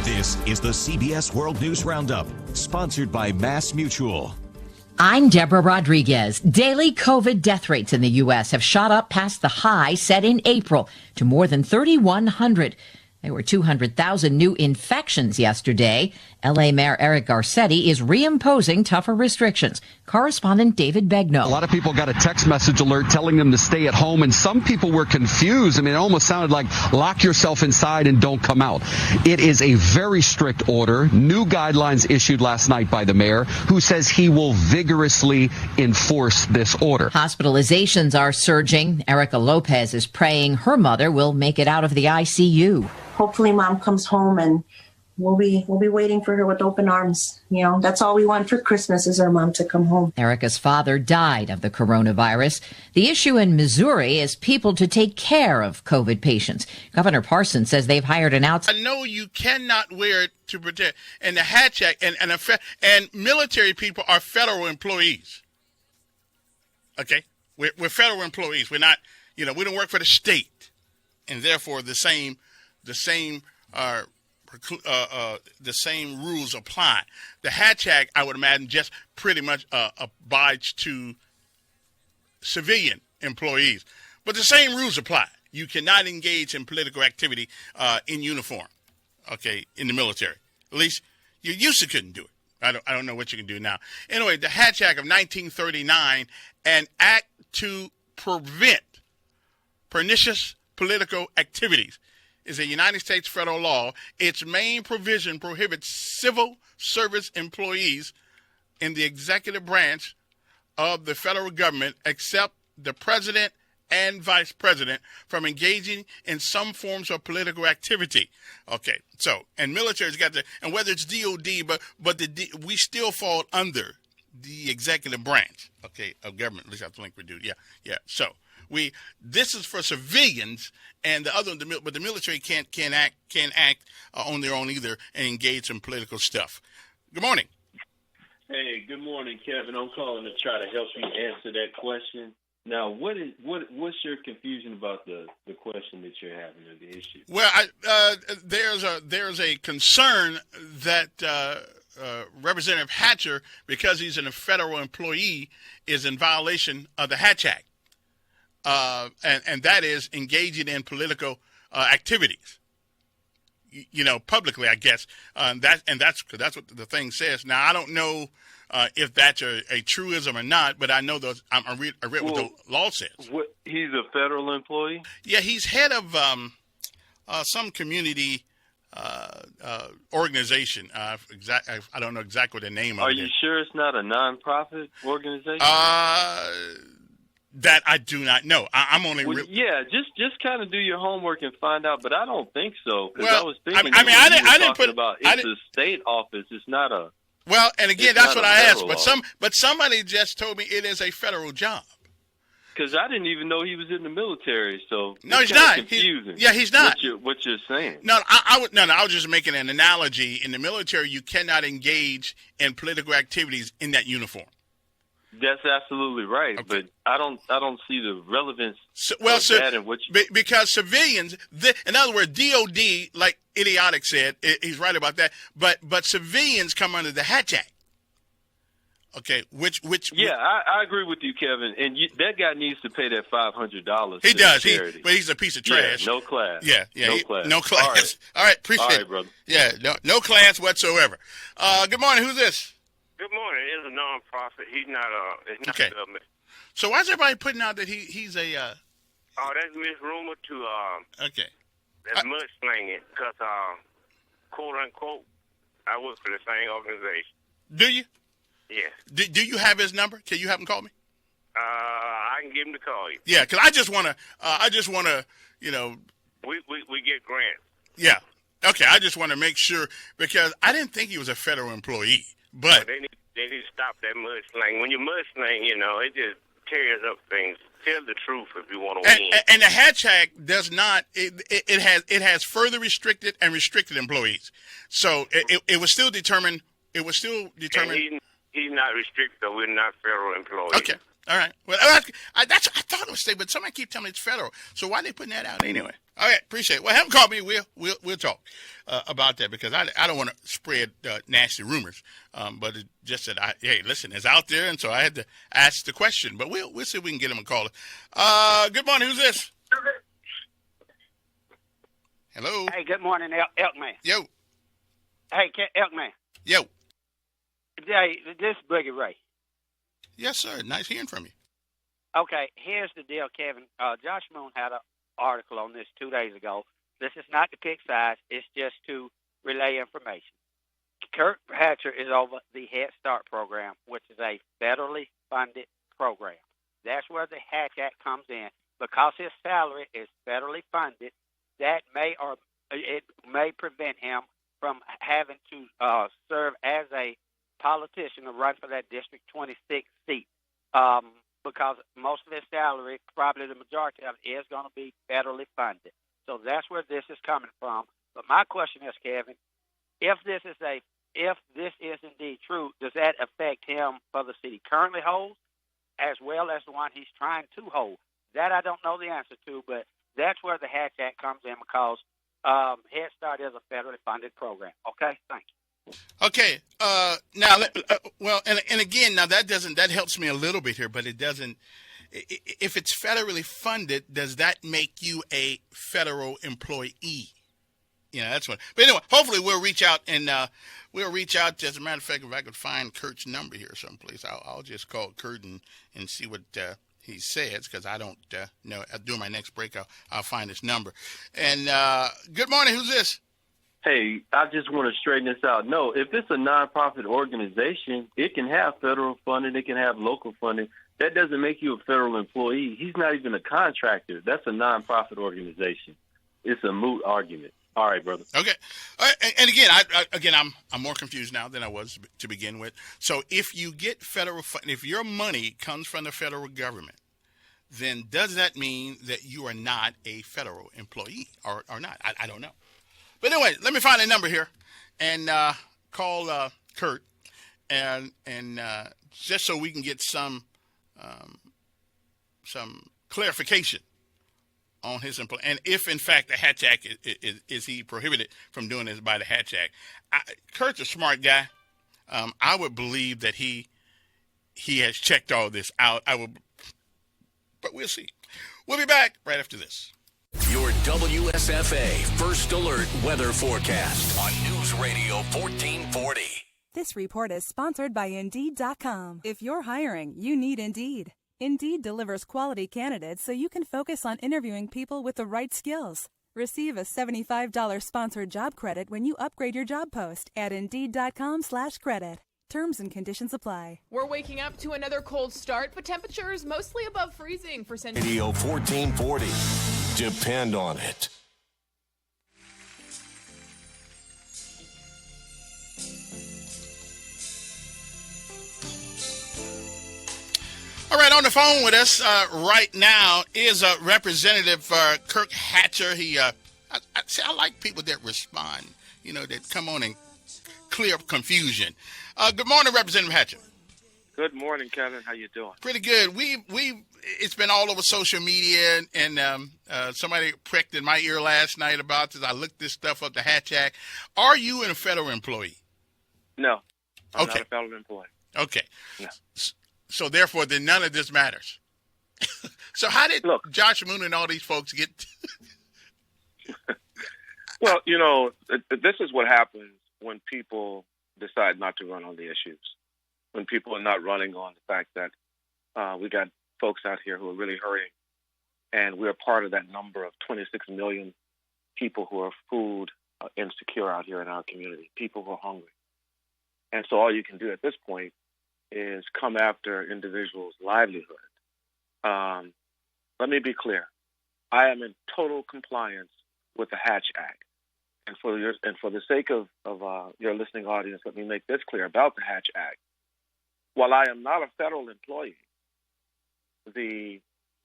This is the CBS World News Roundup, sponsored by Mass Mutual. I'm Deborah Rodriguez. Daily COVID death rates in the U.S. have shot up past the high set in April to more than 3,100. There were 200,000 new infections yesterday. L.A. Mayor Eric Garcetti is reimposing tougher restrictions. Correspondent David Begnaud. A lot of people got a text message alert telling them to stay at home, and some people were confused. I mean, it almost sounded like lock yourself inside and don't come out. It is a very strict order. New guidelines issued last night by the mayor, who says he will vigorously enforce this order. Hospitalizations are surging. Erica Lopez is praying her mother will make it out of the ICU. Hopefully mom comes home and we'll be waiting for her with open arms. You know, that's all we want for Christmas is our mom to come home. Erica's father died of the coronavirus. The issue in Missouri is people to take care of COVID patients. Governor Parson says they've hired an outside. I know you cannot wear it to protect. And the Hatch Act and military people are federal employees. Okay? We're federal employees. We're not, we don't work for the state. And therefore the same rules apply. The Hatch Act, I would imagine, just pretty much abides to civilian employees. But the same rules apply. You cannot engage in political activity in uniform, okay, in the military. At least you used to couldn't do it. I don't know what you can do now. Anyway, the Hatch Act of 1939, an act to prevent pernicious political activities, is a United States federal law. Its main provision prohibits civil service employees in the executive branch of the federal government, except the president and vice president, from engaging in some forms of political activity. Okay, so, and military's got and whether it's DOD, but we still fall under the executive branch, okay, of government. At least I think we do. Yeah. So this is for civilians, and but the military can't act on their own either and engage in political stuff. Good morning. Hey, good morning, Kevin. I'm calling to try to help you answer that question. Now, what's your confusion about the question that you're having or the issue? Well, there's a concern that Representative Hatcher, because he's a federal employee, is in violation of the Hatch Act. And that is engaging in political activities, publicly, I guess. That's what the thing says. Now, I don't know if that's a truism or not, but I know I read what the law says. He's a federal employee? Yeah, he's head of some community organization. I don't know exactly what the name of it is. Are you sure it's not a nonprofit organization? That I do not know. I'm only. Just kind of do your homework and find out. But I don't think so. Well, I was thinking. I didn't put about. It's a state office. It's not a. Well, and again, that's what I asked. But somebody just told me it is a federal job. Because I didn't even know he was in the military. So no, he's not. Confusing. He's not. What you're saying? No, I was just making an analogy. In the military, you cannot engage in political activities in that uniform. That's absolutely right, okay. But I don't see the relevance of that and what because civilians, in other words, DOD, like Idiotic said, he's right about that. But civilians come under the Hatch Act. Okay, I agree with you, Kevin, and that guy needs to pay that $500. He does, but he's a piece of trash. Yeah, no class. Yeah, no class. All right, appreciate it. All right, brother. Yeah, no class whatsoever. Good morning. Who's this? Good morning. It's a non-profit. He's not it's not government. So why is everybody putting out that he's a? Oh, that's misrumored to Okay. That's mudslinging because quote unquote, I work for the same organization. Do you? Yeah. Do you have his number? Can you have him call me? I can give him to call you. Yeah, because I just wanna, We get grants. Yeah. Okay. I just want to make sure because I didn't think he was a federal employee. But they need to stop that mudslinging. When you mudsling, it just tears up things. Tell the truth if you want to win. And the Hatch Act does not. It has further restricted and restricted employees. So it was still determined. It was still determined. He's not restricted. So we're not federal employees. Okay. All right. Well, I thought it was state, but somebody keep telling me it's federal. So why are they putting that out anyway? All right, appreciate it. Well, have them call me. We'll talk about that because I don't want to spread nasty rumors. But it just that hey, listen, it's out there, and so I had to ask the question. But we'll see if we can get them a call. Good morning. Who's this? Hello. Hey, good morning, Elkman. Yo. Hey, Elkman. Yo. Hey, this is Boogie Ray. Yes, sir. Nice hearing from you. Okay, here's the deal, Kevin. Josh Moon had an article on this 2 days ago. This is not to pick sides. It's just to relay information. Kirk Hatcher is over the Head Start program, which is a federally funded program. That's where the Hatch Act comes in. Because his salary is federally funded, that may prevent him from having to serve as a politician to run for that District 26 seat because most of his salary, probably the majority of it, is going to be federally funded. So that's where this is coming from. But my question is, Kevin, if this is indeed true, does that affect him for the seat he currently holds as well as the one he's trying to hold? That I don't know the answer to, but that's where the Hatch Act comes in because Head Start is a federally funded program. Okay, thank you. Okay. Now, well, and again, now that helps me a little bit here, but it doesn't. If it's federally funded, does that make you a federal employee? That's what. But anyway, hopefully we'll reach out and as a matter of fact, if I could find Kurt's number here someplace, I'll just call Kurt and see what he says because I don't know. During my next break, I'll find his number. And good morning. Who's this? Hey, I just want to straighten this out. No, if it's a nonprofit organization, it can have federal funding, it can have local funding. That doesn't make you a federal employee. He's not even a contractor. That's a nonprofit organization. It's a moot argument. All right, brother. Okay. And again, I'm more confused now than I was to begin with. So if you get federal funding, if your money comes from the federal government, then does that mean that you are not a federal employee or not? I don't know. But anyway, let me find a number here and call Kurt and just so we can get some clarification on his employee. And if, in fact, the Hatch Act, is he prohibited from doing this by the Hatch Act? Kurt's a smart guy. I would believe that he has checked all this out. But we'll see. We'll be back right after this. Your WSFA First Alert Weather Forecast on News Radio 1440. This report is sponsored by Indeed.com. If you're hiring, you need Indeed. Indeed delivers quality candidates so you can focus on interviewing people with the right skills. Receive a $75 sponsored job credit when you upgrade your job post at Indeed.com/credit. Terms and conditions apply. We're waking up to another cold start, but temperatures mostly above freezing for Central. Radio 1440. Depend on it. All right, on the phone with us right now is Representative Kirk Hatcher. I like people that respond, that come on and clear up confusion. Good morning, Representative Hatcher. Good morning, Kevin. How you doing? Pretty good. It's been all over social media, and somebody pricked in my ear last night about this. I looked this stuff up, the Hatch Act. Are you a federal employee? No. I'm okay. Not a federal employee. Okay. No. So therefore, then none of this matters. So how did Josh Moon and all these folks get? Well, this is what happens when people decide not to run on the issues. When people are not running on the fact that we got folks out here who are really hurting, and we're part of that number of 26 million people who are food insecure out here in our community, people who are hungry. And so all you can do at this point is come after individuals' livelihood. Let me be clear. I am in total compliance with the Hatch Act. And for the sake of your listening audience, let me make this clear about the Hatch Act. While I am not a federal employee,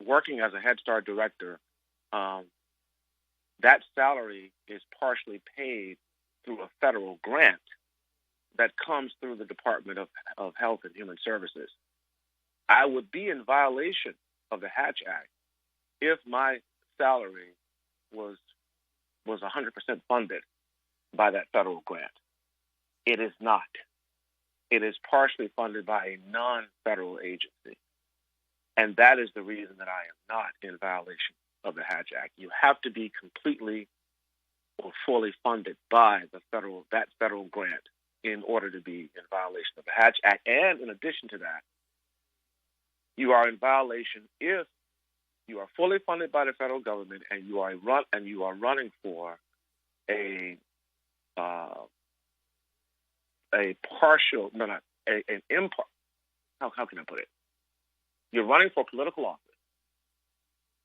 working as a Head Start director, that salary is partially paid through a federal grant that comes through the Department of Health and Human Services. I would be in violation of the Hatch Act if my salary was 100% funded by that federal grant. It is not. It is partially funded by a non-federal agency. And that is the reason that I am not in violation of the Hatch Act. You have to be completely or fully funded by that federal grant in order to be in violation of the Hatch Act. And in addition to that, you are in violation if you are fully funded by the federal government and you are running for an impart. How can I put it? You're running for political office,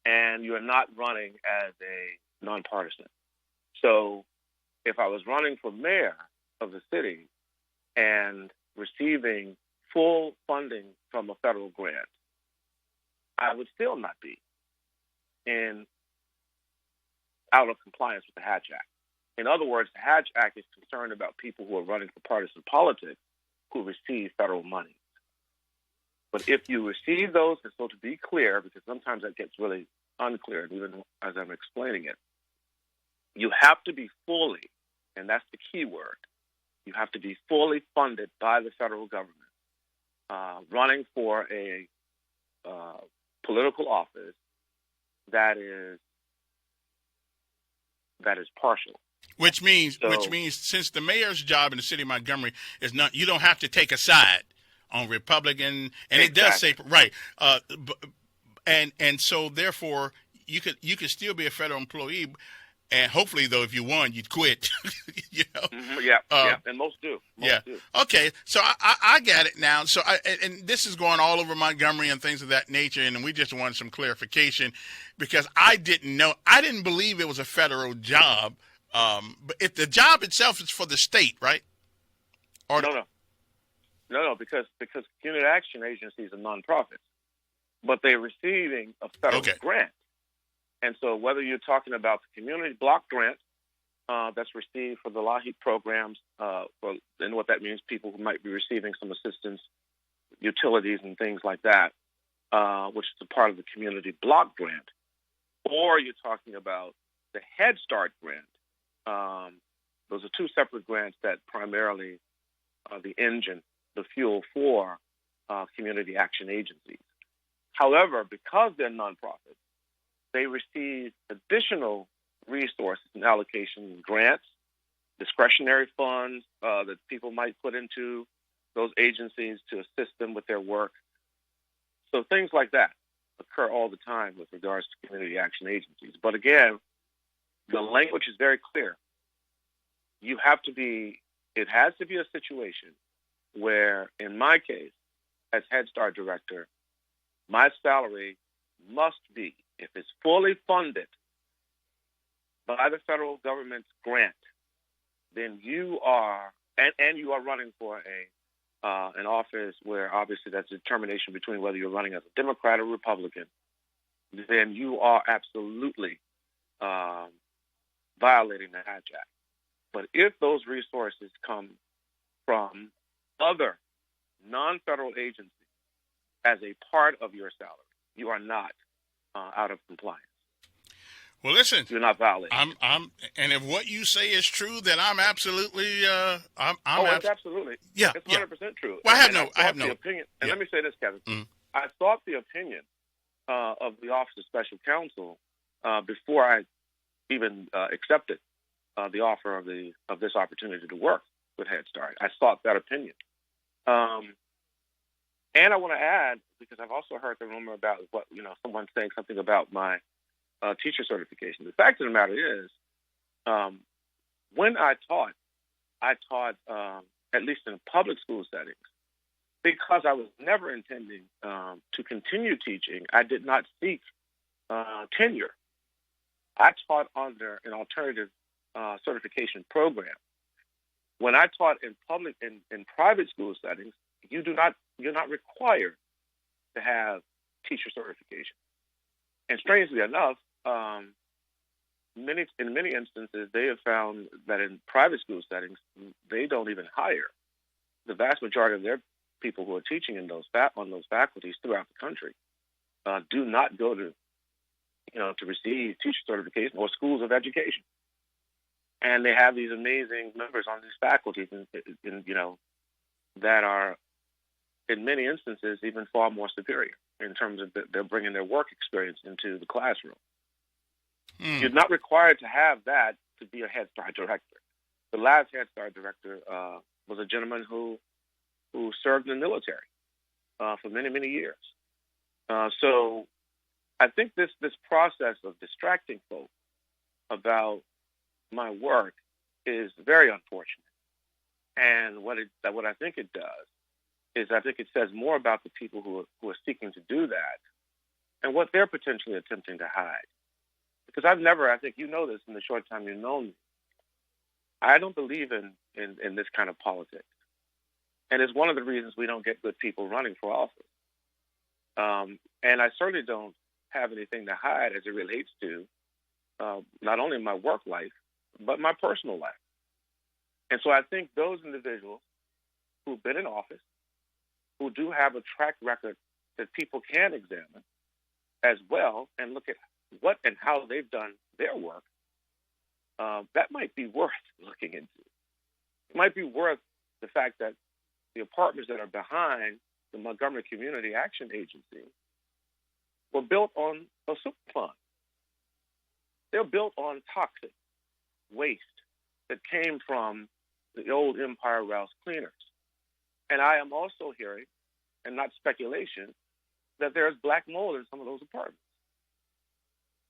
and you're not running as a nonpartisan. So, if I was running for mayor of the city and receiving full funding from a federal grant, I would still not be out of compliance with the Hatch Act. In other words, the Hatch Act is concerned about people who are running for partisan politics who receive federal money. But if you receive those, and so to be clear, because sometimes that gets really unclear, even as I'm explaining it, you have to be fully, and that's the key word, you have to be fully funded by the federal government, running for a political office that is partial. Which means since the mayor's job in the city of Montgomery is not, you don't have to take a side on Republican, and exactly. It does say right, and so therefore you could still be a federal employee, and hopefully though if you won you'd quit. You know? Mm-hmm, yeah, and most do. Most do. Okay, so I got it now. So and this is going all over Montgomery and things of that nature, and we just wanted some clarification because I didn't know, I didn't believe it was a federal job. But if the job itself is for the state, right? Or No, because community action agencies are nonprofits, but they're receiving a federal grant. And so whether you're talking about the community block grant that's received for the LAHEAP programs, and what that means, people who might be receiving some assistance, utilities and things like that, which is a part of the community block grant, or you're talking about the Head Start grant. Those are two separate grants that primarily are the engine, the fuel for community action agencies. However, because they're nonprofits, they receive additional resources and allocation grants, discretionary funds that people might put into those agencies to assist them with their work. So things like that occur all the time with regards to community action agencies. But again, the language is very clear. It has to be a situation where, in my case, as Head Start director, my salary must be, if it's fully funded by the federal government's grant, then you are, and you are running for an office where obviously that's a determination between whether you're running as a Democrat or Republican, then you are absolutely violating the Hatch Act. But if those resources come from other non-federal agencies as a part of your salary, you are not out of compliance. Well, listen, you're not violating. And if what you say is true, then I'm absolutely. It's absolutely. Yeah, it's 100% true. Well, I have no opinion. And let me say this, Kevin. Mm-hmm. I sought the opinion of the Office of Special Counsel before I even accepted the offer of this opportunity to work with Head Start. I sought that opinion. And I want to add, because I've also heard the rumor about someone saying something about my teacher certification. The fact of the matter is, when I taught at least in public school settings, because I was never intending to continue teaching. I did not seek tenure. I taught under an alternative certification program. When I taught in private school settings, you're not required to have teacher certification. And strangely enough, in many instances, they have found that in private school settings, they don't even hire. The vast majority of their people who are teaching in on those faculties throughout the country do not go to receive teacher certification or schools of education, and they have these amazing members on these faculties, that are, in many instances, even far more superior in terms of they're bringing their work experience into the classroom. You're not required to have that to be a Head Start director. The last Head Start director was a gentleman who served in the military for many, many years. So I think this process of distracting folks about my work is very unfortunate. And what I think it does is I think it says more about the people who are seeking to do that and what they're potentially attempting to hide. Because I think you know this in the short time you've known me, I don't believe in this kind of politics. And it's one of the reasons we don't get good people running for office. And I certainly don't have anything to hide as it relates to not only my work life, but my personal life. And so I think those individuals who've been in office, who do have a track record that people can examine as well and look at what and how they've done their work, that might be worth looking into. It might be worth the fact that the apartments that are behind the Montgomery Community Action Agency were built on a superfund. They're built on toxic waste that came from the old Empire Rouse cleaners. And I am also hearing, and not speculation, that there's black mold in some of those apartments.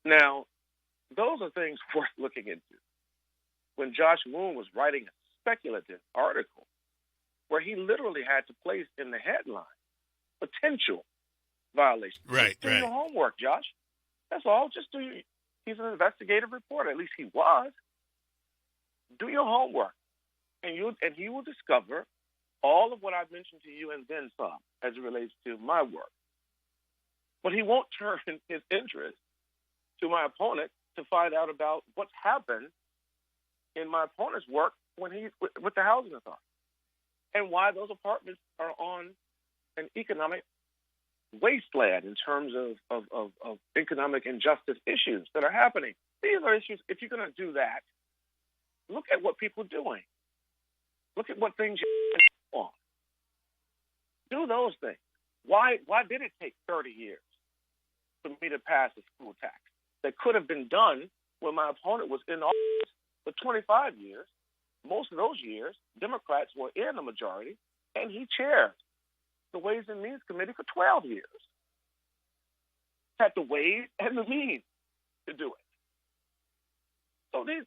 Now, those are things worth looking into. When Josh Moon was writing a speculative article where he literally had to place in the headline potential violation. Right. Your homework, Josh. That's all. He's an investigative reporter. At least he was. Do your homework, and he will discover all of what I've mentioned to you and then some as it relates to my work. But he won't turn his interest to my opponent to find out about what's happened in my opponent's work when he's with the housing authority and why those apartments are on an economic wasteland in terms of economic injustice issues that are happening. These are issues, if you're going to do that, look at what people are doing. Look at what things you're on. Do those things. Why did it take 30 years for me to pass a school tax that could have been done when my opponent was in office for 25 years? Most of those years, Democrats were in the majority, and he chaired the Ways and Means Committee for 12 years. Had the ways and the means to do it. So this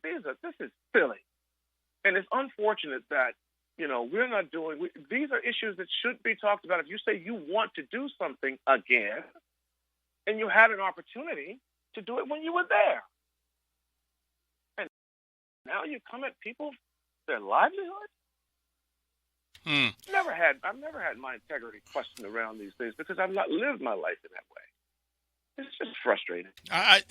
is silly. And it's unfortunate that, we're not doing, these are issues that should be talked about. If you say you want to do something again, and you had an opportunity to do it when you were there. And now you come at people, their livelihood? I've never had my integrity questioned around these things because I've not lived my life in that way. It's just frustrating. I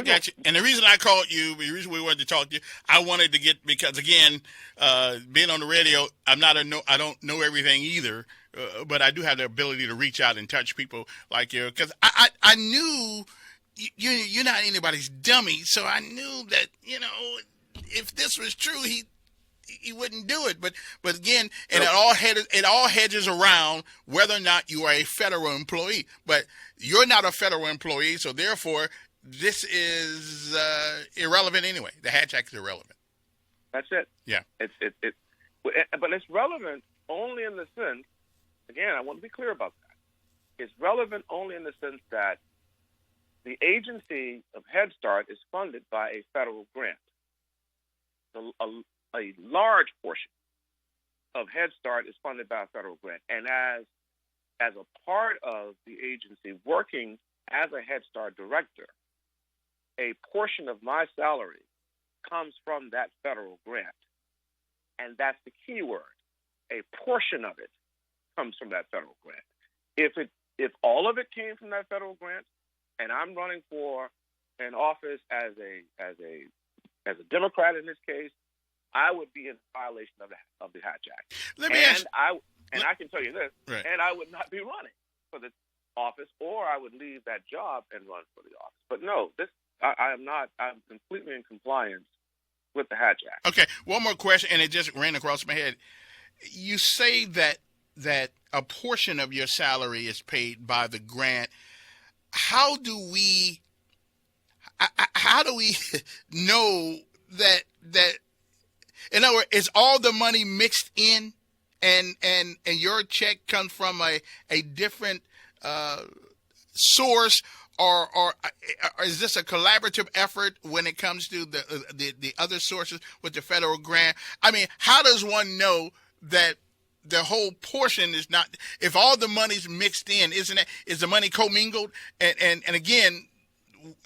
got you. And the reason I called you, the reason we wanted to talk to you, I wanted to get, because again, being on the radio, I don't know everything either, but I do have the ability to reach out and touch people like you. Because I knew you're not anybody's dummy, so I knew that if this was true, he wouldn't do it. But again, and it all hedges around whether or not you are a federal employee. But you're not a federal employee, so therefore this is irrelevant anyway. The Hatch Act is irrelevant. That's it. Yeah. But it's relevant only in the sense. Again, I want to be clear about that. It's relevant only in the sense that the agency of Head Start is funded by a federal grant. A large portion of Head Start is funded by a federal grant. And as a part of the agency working as a Head Start director, a portion of my salary comes from that federal grant. And that's the key word. A portion of it comes from that federal grant. If all of it came from that federal grant, and I'm running for an office as a Democrat in this case, I would be in violation of the Hatch Act. And I can tell you this, right. and I would not be running for the office, or I would leave that job and run for the office. But no, I'm completely in compliance with the Hatch Act. Okay, one more question, and it just ran across my head. You say that a portion of your salary is paid by the grant. How do we know that in other words, is all the money mixed in, and your check comes from a different source, or is this a collaborative effort when it comes to the other sources with the federal grant? I mean, how does one know that the whole portion is not, if all the money's mixed in, is the money commingled? And again,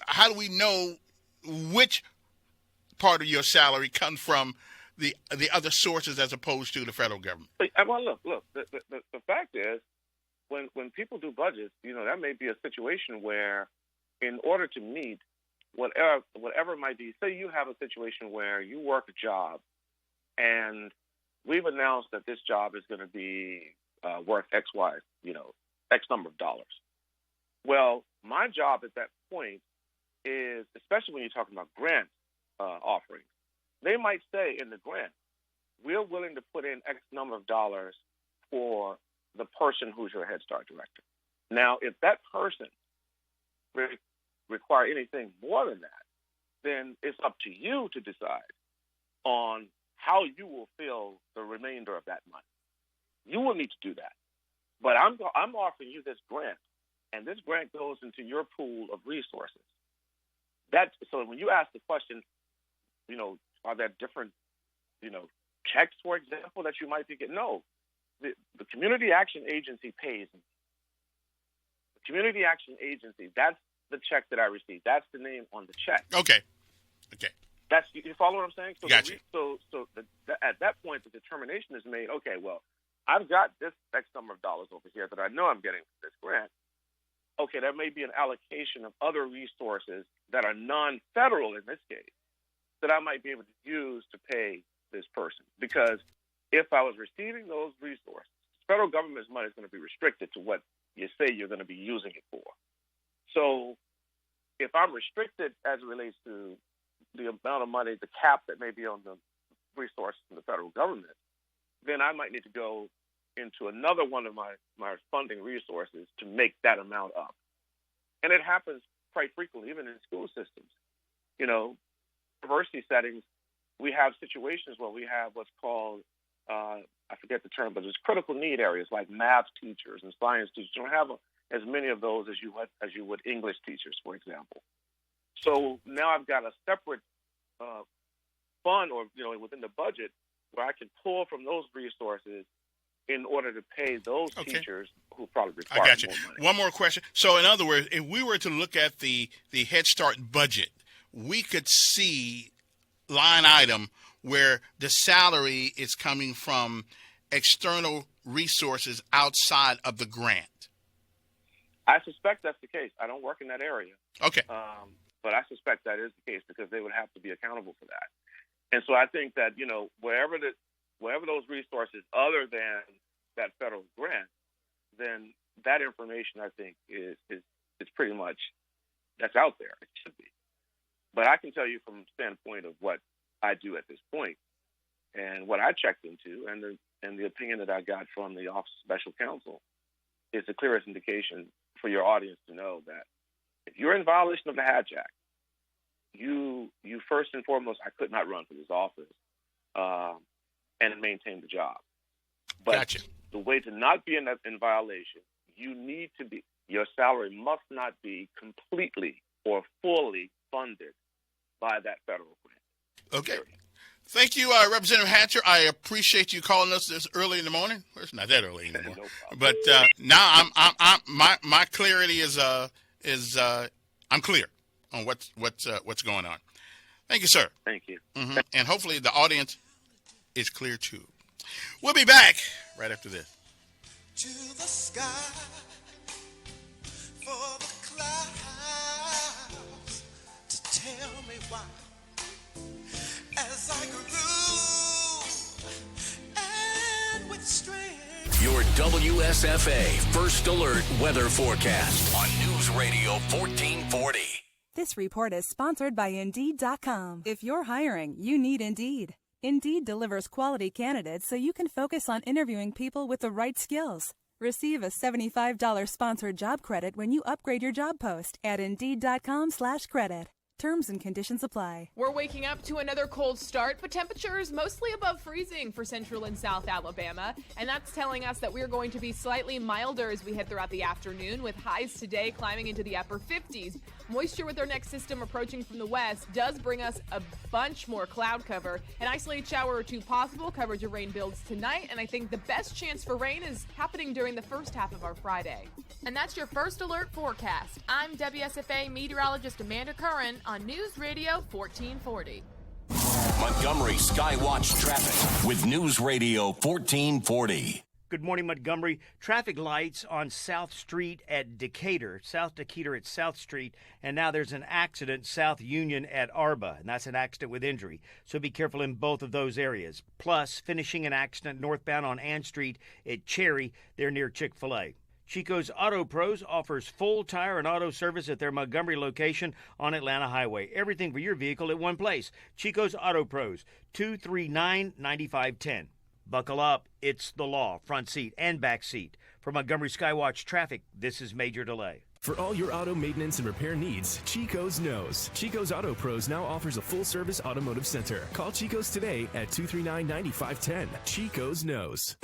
how do we know which part of your salary comes from the other sources as opposed to the federal government? Well, look. The fact is, when people do budgets, that may be a situation where, in order to meet whatever it might be, say you have a situation where you work a job, and we've announced that this job is going to be worth X, Y, X number of dollars. Well, my job at that point is, especially when you're talking about grant offerings, they might say in the grant, we're willing to put in X number of dollars for the person who's your Head Start director. Now, if that person require anything more than that, then it's up to you to decide on how you will fill the remainder of that money. You will need to do that. But I'm offering you this grant, and this grant goes into your pool of resources. So when you ask the question, are there different, checks, for example, that you might be getting? No. The Community Action Agency pays me. The Community Action Agency, that's the check that I received. That's the name on the check. Okay. You follow what I'm saying? So gotcha. At that point, the determination is made, okay, well, I've got this X number of dollars over here that I know I'm getting from this grant. Okay, there may be an allocation of other resources that are non-federal in this case that I might be able to use to pay this person. Because if I was receiving those resources, federal government's money is going to be restricted to what you say you're going to be using it for. So if I'm restricted as it relates to the amount of money, the cap that may be on the resources from the federal government, then I might need to go into another one of my funding resources to make that amount up. And it happens quite frequently, even in school systems. University settings, we have situations where we have what's called, I forget the term, but it's critical need areas like math teachers and science teachers. You don't have as many of those as you would English teachers, for example. So now I've got a separate fund, or within the budget, where I can pull from those resources in order to pay those teachers who probably require I got you. more money. One more question. So, in other words, if we were to look at the Head Start budget, we could see line item where the salary is coming from external resources outside of the grant. I suspect that's the case. I don't work in that area. Okay. But I suspect that is the case because they would have to be accountable for that. And so I think that, wherever those resources other than that federal grant, then that information, I think, is pretty much, that's out there. It should be. But I can tell you from the standpoint of what I do at this point and what I checked into and the opinion that I got from the Office of Special Counsel is the clearest indication for your audience to know that if you're in violation of the Hatch Act, you first and foremost, I could not run for this office and maintain the job. But gotcha. The way to not be in violation, your salary must not be completely or fully funded by that federal grant. Okay. Thank you, Representative Hatcher. I appreciate you calling us this early in the morning. Well, it's not that early anymore. No but now my clarity is I'm clear on what's going on. Thank you, sir. Thank you. Mm-hmm. And hopefully the audience is clear too. We'll be back right after this. To the sky for the clouds to tell me why. As I grew and with strength Your WSFA First Alert weather forecast on News Radio 1440. This report is sponsored by Indeed.com. If you're hiring, you need Indeed. Indeed delivers quality candidates so you can focus on interviewing people with the right skills. Receive a $75 sponsored job credit when you upgrade your job post at Indeed.com/credit. Terms and conditions apply. We're waking up to another cold start, but temperatures mostly above freezing for central and south Alabama. And that's telling us that we're going to be slightly milder as we head throughout the afternoon, with highs today climbing into the upper 50s. Moisture with our next system approaching from the west does bring us a bunch more cloud cover. An isolated shower or two possible. Coverage of rain builds tonight, and I think the best chance for rain is happening during the first half of our Friday. And that's your First Alert forecast. I'm WSFA meteorologist Amanda Curran on News Radio 1440. Montgomery Skywatch traffic with News Radio 1440. Good morning, Montgomery. Traffic lights on South Street at Decatur, South Decatur at South Street, and now there's an accident, South Union at Arba, and that's an accident with injury. So be careful in both of those areas. Plus, finishing an accident northbound on Ann Street at Cherry, they're near Chick-fil-A. Chico's Auto Pros offers full tire and auto service at their Montgomery location on Atlanta Highway. Everything for your vehicle at one place. Chico's Auto Pros, 239-9510. Buckle up. It's the law. Front seat and back seat. For Montgomery Skywatch traffic, this is Major Delay. For all your auto maintenance and repair needs, Chico's knows. Chico's Auto Pros now offers a full-service automotive center. Call Chico's today at 239-9510. Chico's knows.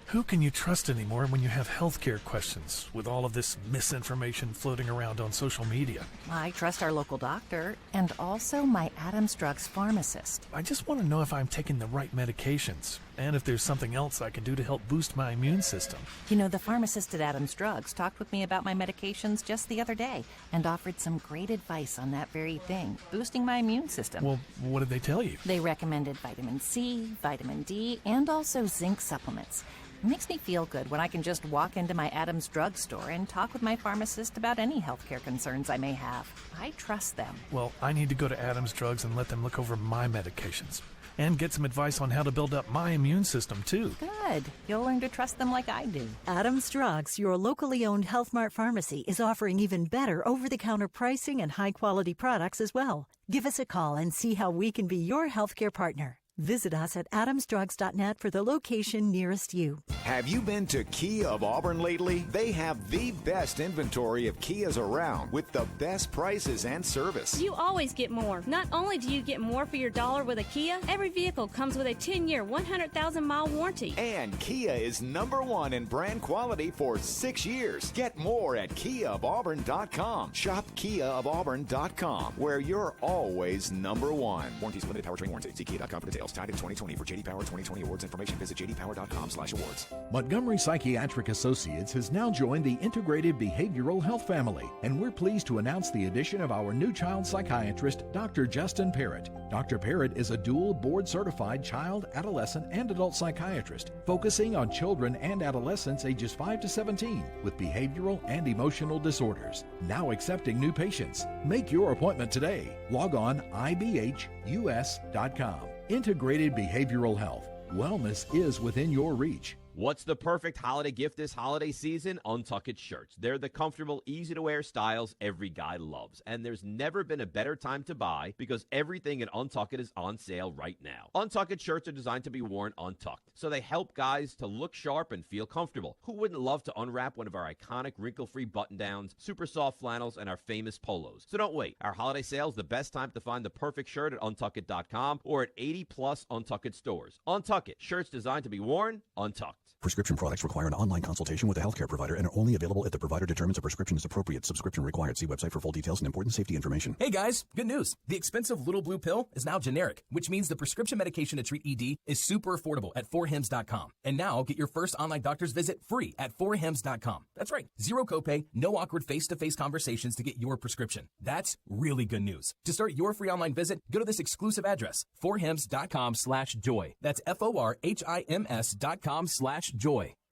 Who can you trust anymore when you have healthcare questions with all of this misinformation floating around on social media? I trust our local doctor and also my Adams Drugs pharmacist. I just want to know if I'm taking the right medications and if there's something else I can do to help boost my immune system. You know, the pharmacist at Adams Drugs talked with me about my medications just the other day and offered some great advice on that very thing, boosting my immune system. Well, what did they tell you? They recommended vitamin C, vitamin D, and also zinc supplements. It makes me feel good when I can just walk into my Adams Drug Store and talk with my pharmacist about any healthcare concerns I may have. I trust them. Well, I need to go to Adams Drugs and let them look over my medications and get some advice on how to build up my immune system, too. Good. You'll learn to trust them like I do. Adams Drugs, your locally owned Health Mart pharmacy, is offering even better over-the-counter pricing and high-quality products as well. Give us a call and see how we can be your healthcare partner. Visit us at adamsdrugs.net for the location nearest you. Have you been to Kia of Auburn lately? They have the best inventory of Kias around with the best prices and service. You always get more. Not only do you get more for your dollar with a Kia, every vehicle comes with a 10-year, 100,000-mile warranty. And Kia is #1 in brand quality for 6 years. Get more at KiaofAuburn.com. Shop KiaofAuburn.com, where you're always #1. Warranties limited powertrain warranty. See Kia.com for details. Tied in 2020 for J.D. Power 2020 awards information. Visit jdpower.com/awards. Montgomery Psychiatric Associates has now joined the Integrated Behavioral Health family, and we're pleased to announce the addition of our new child psychiatrist, Dr. Justin Parrott. Dr. Parrott is a dual board-certified child, adolescent, and adult psychiatrist, focusing on children and adolescents ages 5 to 17 with behavioral and emotional disorders. Now accepting new patients. Make your appointment today. Log on ibhus.com. Integrated Behavioral Health. Wellness is within your reach. What's the perfect holiday gift this holiday season? Untucked shirts. They're the comfortable, easy-to-wear styles every guy loves. And there's never been a better time to buy because everything in Untucked is on sale right now. Untucked shirts are designed to be worn untucked, so they help guys to look sharp and feel comfortable. Who wouldn't love to unwrap one of our iconic wrinkle-free button-downs, super soft flannels, and our famous polos? So don't wait. Our holiday sale is the best time to find the perfect shirt at untucked.com or at 80-plus Untucked stores. Untucked. Shirts designed to be worn untucked. Prescription products require an online consultation with a healthcare provider and are only available if the provider determines a prescription is appropriate. Subscription required. See website for full details and important safety information. Hey guys, good news. The expensive little blue pill is now generic, which means the prescription medication to treat ED is super affordable at 4hims.com. And now get your first online doctor's visit free at 4hims.com. That's right. Zero copay, no awkward face-to-face conversations to get your prescription. That's really good news. To start your free online visit, go to this exclusive address, 4hims.com/joy. That's FORHIMS.com/joy.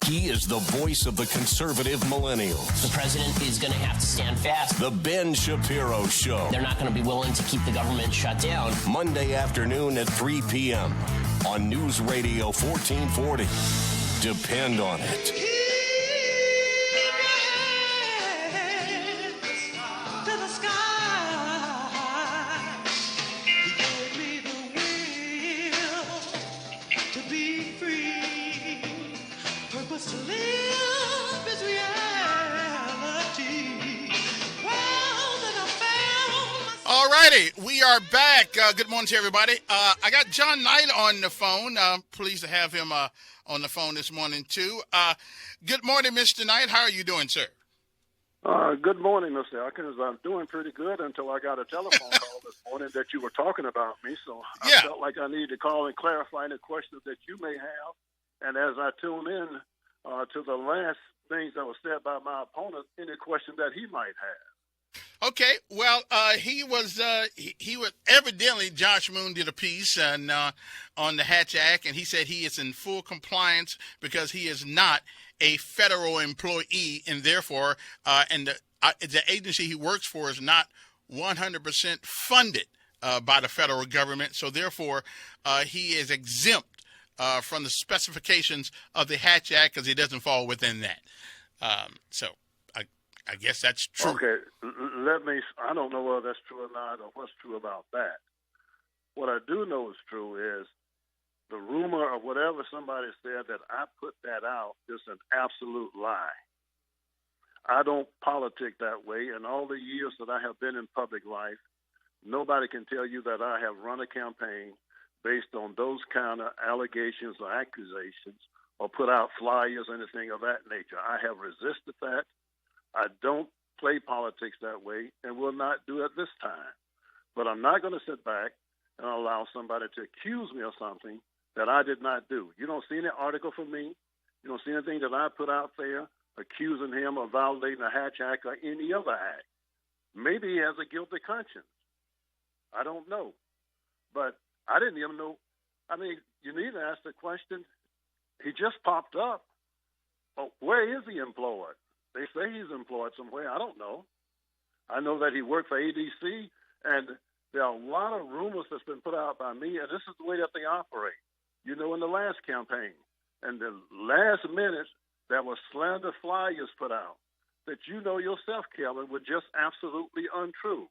He is the voice of the conservative millennials. The president is going to have to stand fast. The Ben Shapiro Show. They're not going to be willing to keep the government shut down. Monday afternoon at 3 p.m. on News Radio 1440. depend on it. To the sky, he gave me the will to be free, purpose to live is reality. Well, then I found. All righty, we are back. Good morning to everybody. I got John Knight on the phone. Pleased to have him on the phone this morning, too. Good morning, Mr. Knight. How are you doing, sir? Good morning, Mr. Elkins. I'm doing pretty good until I got a telephone call this morning that you were talking about me. So I felt like I needed to call and clarify any questions that you may have. And as I tune in to the last things that were said by my opponent, any question that he might have. Okay, well, he was evidently Josh Moon did a piece on the Hatch Act, and he said he is in full compliance because he is not a federal employee, and therefore, the agency he works for is not 100% funded by the federal government. So therefore, he is exempt from the specifications of the Hatch Act because he doesn't fall within that. So I guess that's true. Okay, I don't know whether that's true or not or what's true about that. What I do know is true is the rumor or whatever somebody said that I put that out is an absolute lie. I don't politic that way. In all the years that I have been in public life, nobody can tell you that I have run a campaign based on those kind of allegations or accusations or put out flyers or anything of that nature. I have resisted that. I don't play politics that way and will not do it this time. But I'm not going to sit back and allow somebody to accuse me of something that I did not do. You don't see any article from me. You don't see anything that I put out there accusing him of violating the Hatch Act or any other act. Maybe he has a guilty conscience. I don't know. But I didn't even know. I mean, you need to ask the question. He just popped up. Oh, where is he employed? They say he's employed somewhere. I don't know. I know that he worked for ADC, and there are a lot of rumors that's been put out by me, and this is the way that they operate. You know, in the last campaign, and the last minute, there were slander flyers put out that you know yourself, Kevin, were just absolutely untrue.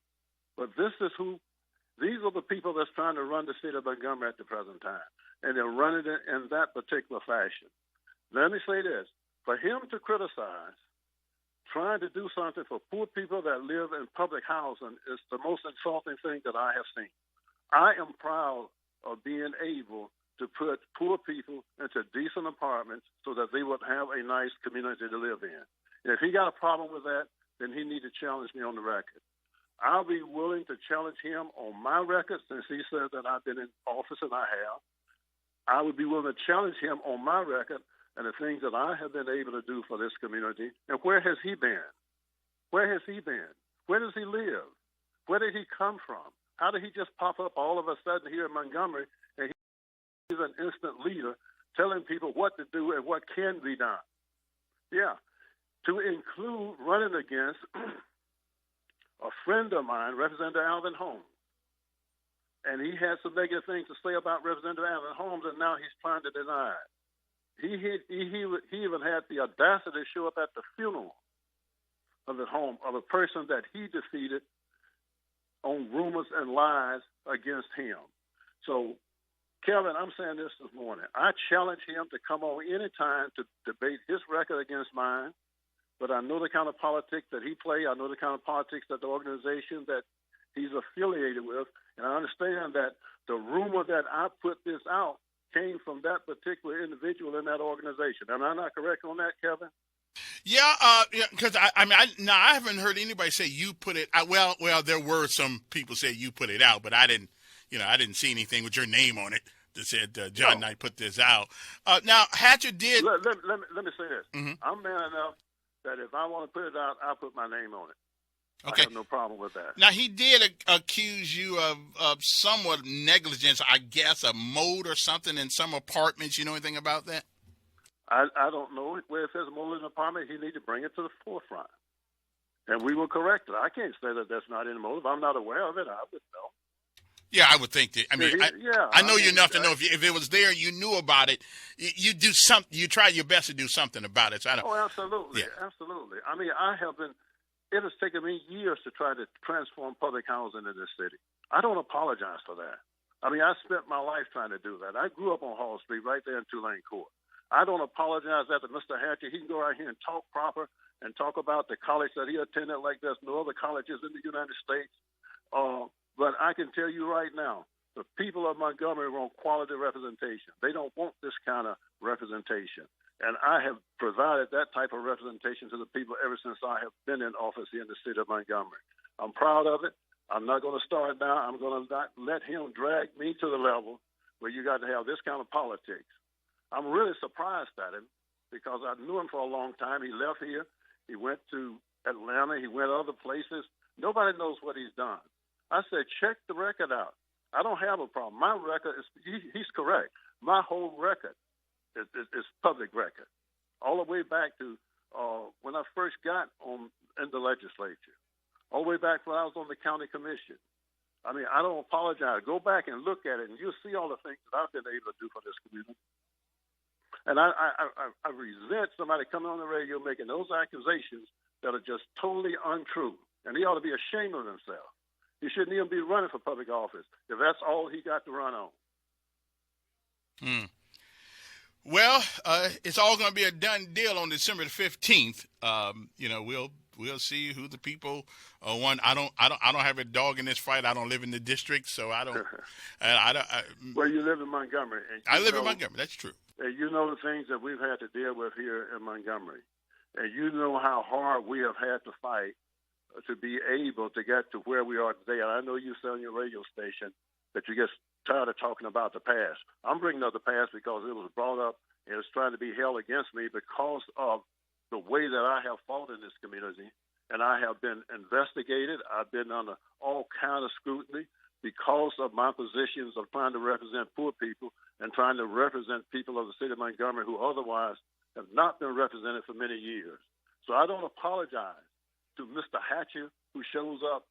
But these are the people that's trying to run the state of Montgomery at the present time, and they're running it in that particular fashion. Let me say this. For him to criticize trying to do something for poor people that live in public housing is the most insulting thing that I have seen. I am proud of being able to put poor people into decent apartments so that they would have a nice community to live in. And if he got a problem with that, then he need to challenge me on the record. I'll be willing to challenge him on my record since he said that I've been in office, and I have. I would be willing to challenge him on my record and the things that I have been able to do for this community. And where has he been? Where has he been? Where does he live? Where did he come from? How did he just pop up all of a sudden here in Montgomery and he's an instant leader telling people what to do and what can be done? Yeah. To include running against a friend of mine, Representative Alvin Holmes. And he had some negative things to say about Representative Alvin Holmes, and now he's trying to deny it. He even had the audacity to show up at the funeral of the home of a person that he defeated on rumors and lies against him. So, Kevin, I'm saying this morning. I challenge him to come on any time to debate his record against mine, but I know the kind of politics that he plays. I know the kind of politics that the organization that he's affiliated with, and I understand that the rumor that I put this out came from that particular individual in that organization. Am I not correct on that, Kevin? Yeah, because I haven't heard anybody say you put it out. Well, there were some people say you put it out, but I didn't see anything with your name on it that said John Knight put this out. Now, Hatcher did. Let me say this. Mm-hmm. I'm man enough that if I want to put it out, I'll put my name on it. Okay. I have no problem with that. Now, he did accuse you of somewhat negligence, I guess, a mold or something in some apartments. You know anything about that? I don't know. Well, if there's a mold in the apartment, he need to bring it to the forefront, and we will correct it. I can't say that that's not in the mold. If I'm not aware of it, I would know. Yeah, I would think that. I mean, I know you enough to know if it was there, you knew about it. You do something. You try your best to do something about it. So I don't. Oh, absolutely, absolutely. I mean, I have been. It has taken me years to try to transform public housing in this city. I don't apologize for that. I mean, I spent my life trying to do that. I grew up on Hall Street, right there in Tulane Court. I don't apologize that to Mr. Hatcher. He can go out here and talk proper and talk about the college that he attended like there's no other colleges in the United States. But I can tell you right now, the people of Montgomery want quality representation. They don't want this kind of representation. And I have provided that type of representation to the people ever since I have been in office here in the city of Montgomery. I'm proud of it. I'm not going to start now. I'm going to not let him drag me to the level where you got to have this kind of politics. I'm really surprised at him because I knew him for a long time. He left here. He went to Atlanta. He went other places. Nobody knows what he's done. I said, check the record out. I don't have a problem. My record is, he's correct. My whole record is public record, all the way back to when I first got in the legislature, all the way back when I was on the county commission. I mean, I don't apologize. Go back and look at it, and you'll see all the things that I've been able to do for this community. And I resent somebody coming on the radio making those accusations that are just totally untrue. And he ought to be ashamed of himself. He shouldn't even be running for public office if that's all he got to run on. Well, it's all going to be a done deal on December the 15th. We'll see who the people won. I don't have a dog in this fight. I don't live in the district, so I don't. Well, you live in Montgomery. I live in Montgomery. That's true. And you know the things that we've had to deal with here in Montgomery, and you know how hard we have had to fight to be able to get to where we are today. And I know you say on your radio station that you get tired of talking about the past. I'm bringing up the past because it was brought up and it's trying to be held against me because of the way that I have fought in this community. And I have been investigated. I've been under all kind of scrutiny because of my positions of trying to represent poor people and trying to represent people of the city of Montgomery who otherwise have not been represented for many years. So I don't apologize to Mr. Hatcher, who shows up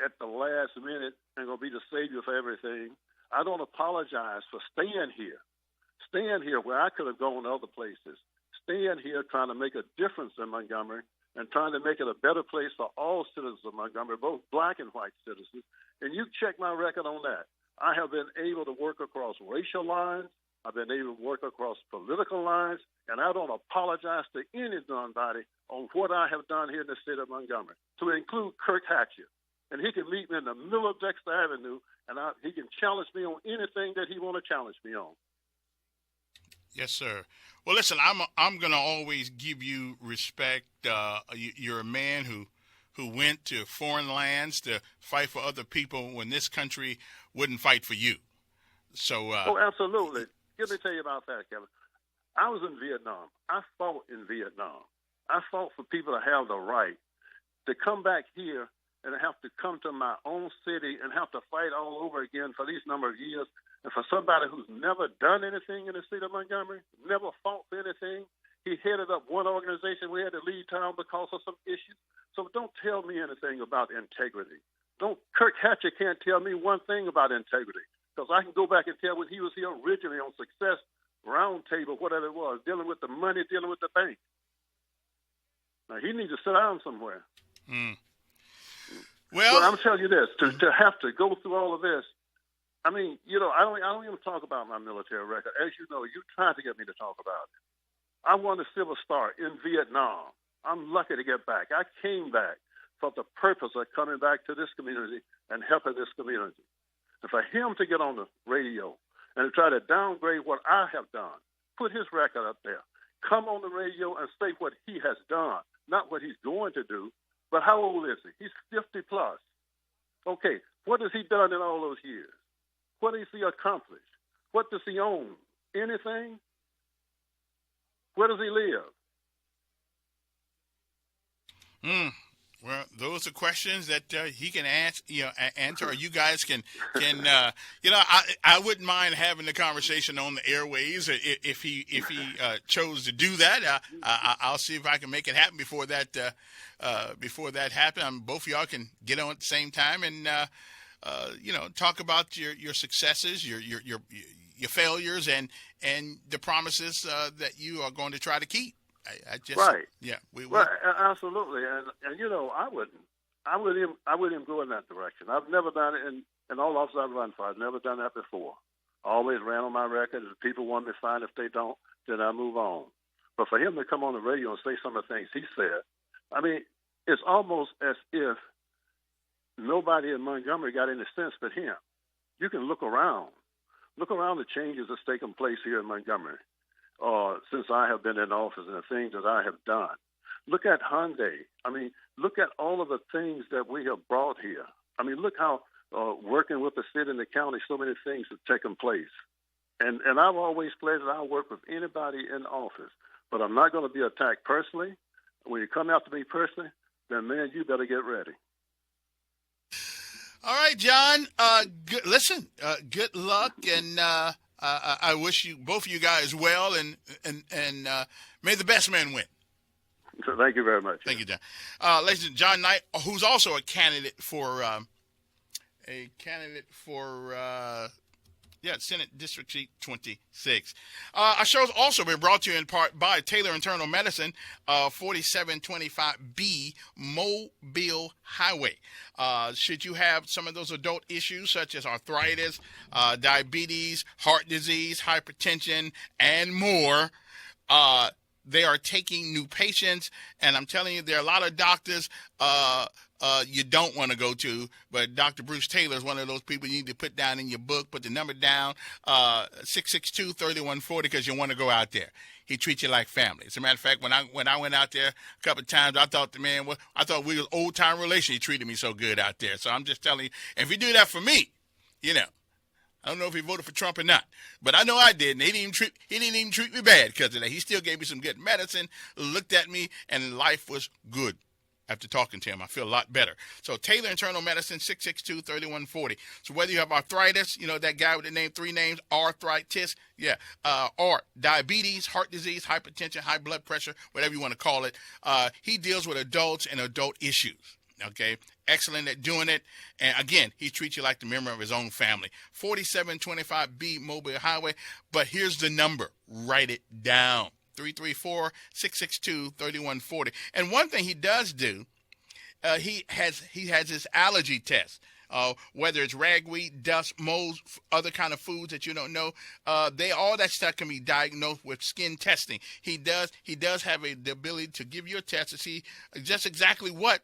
at the last minute and going to be the savior for everything. I don't apologize for staying here where I could have gone other places, staying here trying to make a difference in Montgomery and trying to make it a better place for all citizens of Montgomery, both black and white citizens. And you check my record on that. I have been able to work across racial lines. I've been able to work across political lines, and I don't apologize to anybody on what I have done here in the city of Montgomery, to include Kirk Hatcher. And he can meet me in the middle of Dexter Avenue, and he can challenge me on anything that he want to challenge me on. Yes, sir. Well, listen, I'm going to always give you respect. You're a man who went to foreign lands to fight for other people when this country wouldn't fight for you. So. Oh, absolutely. Let me tell you about that, Kevin. I was in Vietnam. I fought in Vietnam. I fought for people to have the right to come back here and have to come to my own city and have to fight all over again for these number of years. And for somebody who's never done anything in the city of Montgomery, never fought for anything, he headed up one organization. We had to leave town because of some issues. So don't tell me anything about integrity. Kirk Hatcher can't tell me one thing about integrity. Because I can go back and tell when he was here originally on Success Roundtable, whatever it was, dealing with the money, dealing with the bank. Now, he needs to sit down somewhere. Well, I'm telling you this, to have to go through all of this, I mean, I don't even talk about my military record. As you know, you tried to get me to talk about it. I won the Silver Star in Vietnam. I'm lucky to get back. I came back for the purpose of coming back to this community and helping this community. And for him to get on the radio and to try to downgrade what I have done, put his record up there, come on the radio and say what he has done, not what he's going to do, but how old is he? He's 50 plus. Okay, what has he done in all those years? What has he accomplished? What does he own? Anything? Where does he live? Well, those are questions that he can answer, or you guys can. I wouldn't mind having the conversation on the airways if he chose to do that. I'll see if I can make it happen before that happens. Both of y'all can get on at the same time, and talk about your successes, your failures, and the promises that you are going to try to keep. I just, right. Yeah. Well, absolutely, and I wouldn't go in that direction. I've never done it in all offices I've run for. I've never done that before. I always ran on my record. If people want me, fine. If they don't, then I move on. But for him to come on the radio and say some of the things he said, I mean, it's almost as if nobody in Montgomery got any sense but him. You can look around the changes that's taken place here in Montgomery since I have been in office and the things that I have done. Look at Hyundai. I mean, look at all of the things that we have brought here. I mean, look how working with the city and the county, so many things have taken place. And I've always pledged that I'll work with anybody in office, but I'm not going to be attacked personally. When you come after me personally, then, man, you better get ready. All right, John. Listen, good luck, and I wish you both of you guys well, and may the best man win. Thank you very much. Thank you, John. Ladies and John Knight, who's also a candidate for Senate District Seat 26. Our show's also been brought to you in part by Taylor Internal Medicine, 4725B Mobile Highway. Should you have some of those adult issues such as arthritis, diabetes, heart disease, hypertension, and more, they are taking new patients, and I'm telling you, there are a lot of doctors you don't want to go to, but Dr. Bruce Taylor is one of those people you need to put down in your book. Put the number down, 662-3140, because you want to go out there. He treats you like family. As a matter of fact, when I went out there a couple of times, I thought we was old-time relation. He treated me so good out there. So I'm just telling you, if you do that for me, I don't know if he voted for Trump or not, but I know I did, and he didn't even treat me bad because of that. He still gave me some good medicine, looked at me, and life was good. After talking to him, I feel a lot better. So Taylor Internal Medicine, 662-3140. So whether you have arthritis, that guy with the name, 3 names, arthritis, or diabetes, heart disease, hypertension, high blood pressure, whatever you want to call it, he deals with adults and adult issues. Okay, excellent at doing it. And again, he treats you like the member of his own family. 4725B Mobile Highway. But here's the number. Write it down. 334-662-3140. And one thing he does do, he has his allergy test. Whether it's ragweed, dust, molds, other kind of foods that you don't know, all that stuff can be diagnosed with skin testing. He does have the ability to give you a test to see just exactly what,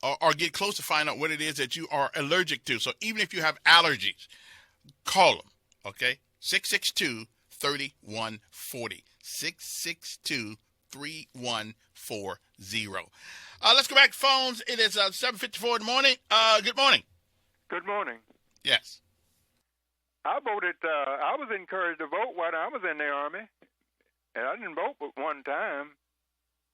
or get close to find out what it is that you are allergic to. So even if you have allergies, call him, okay? 662-3140. 662-3140. Let's go back to phones. It is 7:54 in the morning. Good morning. Good morning. Yes. I voted. I was encouraged to vote when I was in the Army, and I didn't vote but one time,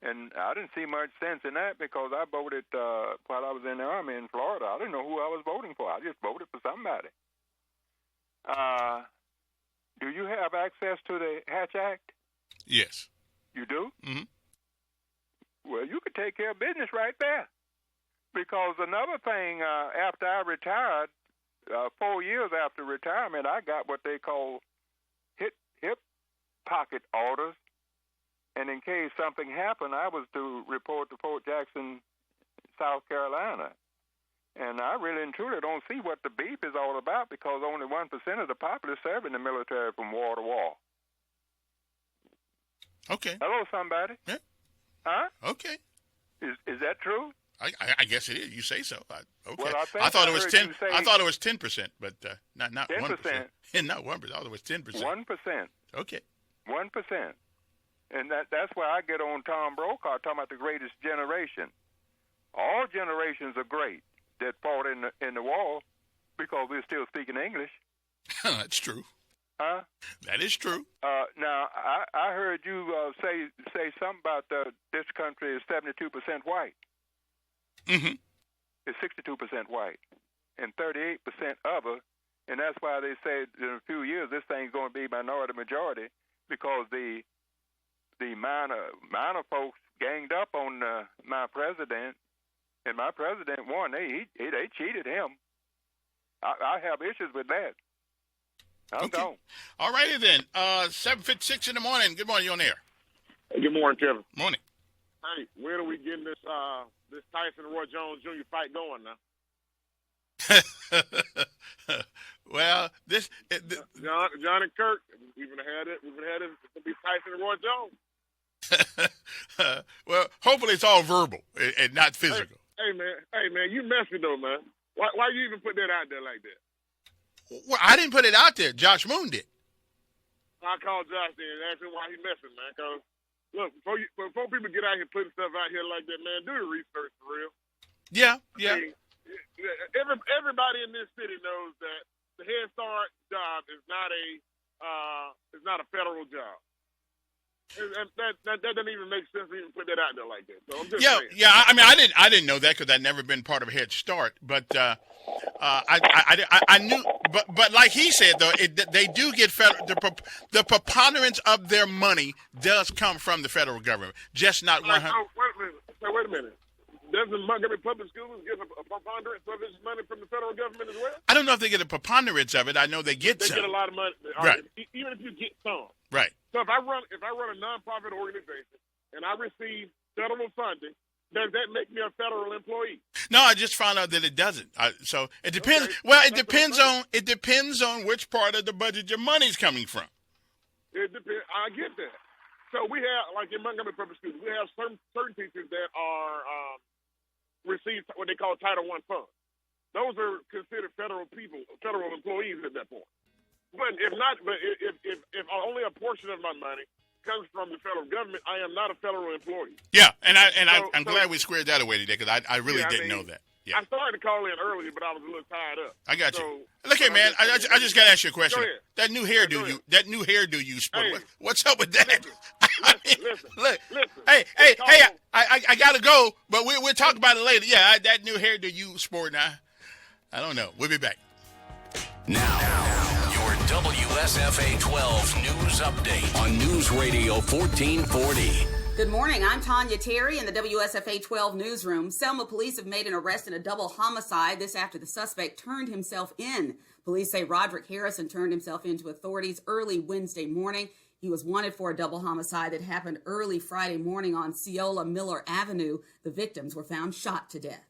and I didn't see much sense in that because I voted while I was in the Army in Florida. I didn't know who I was voting for. I just voted for somebody. Do you have access to the Hatch Act? Yes. You do? Mm-hmm. Well, you could take care of business right there. Because another thing, after I retired, 4 years after retirement, I got what they call hip pocket orders. And in case something happened, I was to report to Fort Jackson, South Carolina. And I really and truly don't see what the beef is all about because only 1% of the populace serve in the military from war to war. Okay. Hello, somebody. Yeah. Huh? Okay. Is that true? I guess it is. You say so. Okay. Well, I thought it was 10. I thought it was 10%, but not 10%. 1%. And not 1%. I thought it was 10%. 1%. Okay. 1%. And that's why I get on Tom Brokaw talking about the greatest generation. All generations are great that fought in the war because we're still speaking English. That's true. Huh? That is true. Now, I heard you say something about this country is 72% white. Mm-hmm. It's 62% white and 38% other, and that's why they say in a few years this thing's going to be minority majority because the minor folks ganged up on my president, and my president won. They cheated him. I have issues with that. I'm gone. All righty then. 7:56 in the morning. Good morning. You on air? Hey, good morning, Kevin. Morning. Hey, when are we getting this Tyson and Roy Jones Jr. fight going now? Well, John and Kirk, we've been had it. We've been had it. It's gonna be Tyson and Roy Jones. Well, hopefully it's all verbal and not physical. Hey man, you messy though, man. Why you even put that out there like that? Well, I didn't put it out there. Josh Moon did. I called Josh then and asked him why he messing, man. Cause look, before people get out here putting stuff out here like that, man, do the research for real. Yeah. I mean, everybody in this city knows that the Head Start job is not a federal job. And that doesn't even make sense to even put that out there like that. So I'm just saying. Yeah. I mean, I didn't know that because I'd never been part of Head Start. But I knew. But like he said, though, they do get the preponderance of their money does come from the federal government, just not 100. Wait a minute. Doesn't Montgomery Public Schools get a preponderance of its money from the federal government as well? I don't know if they get a preponderance of it. I know they get some. They get a lot of money. Right. Even if you get some. Right. So if I run a nonprofit organization and I receive federal funding, does that make me a federal employee? No, I just found out that it doesn't. So it depends. Okay. Well, it depends on which part of the budget your money's coming from. It depends. I get that. So we have, like in Montgomery Public Schools, we have certain teachers that are receive what they call Title I funds. Those are considered federal employees at that point. But if only a portion of my money comes from the federal government, I am not a federal employee. Yeah, I'm glad we squared that away today because I really didn't know that. Yeah. I started to call in earlier, but I was a little tied up. I got you. Look here, man. I just got to ask you a question. That new hairdo you sport. Hey, what's up with that? Listen. Hey, I got to go, but we'll talk about it later. Yeah, that new hairdo you sport now. I don't know. We'll be back. Now, your WSFA 12 News Update on News Radio 1440. Good morning. I'm Tanya Terry in the WSFA 12 newsroom. Selma police have made an arrest in a double homicide. This after the suspect turned himself in. Police say Roderick Harrison turned himself in to authorities early Wednesday morning. He was wanted for a double homicide that happened early Friday morning on Ceola Miller Avenue. The victims were found shot to death.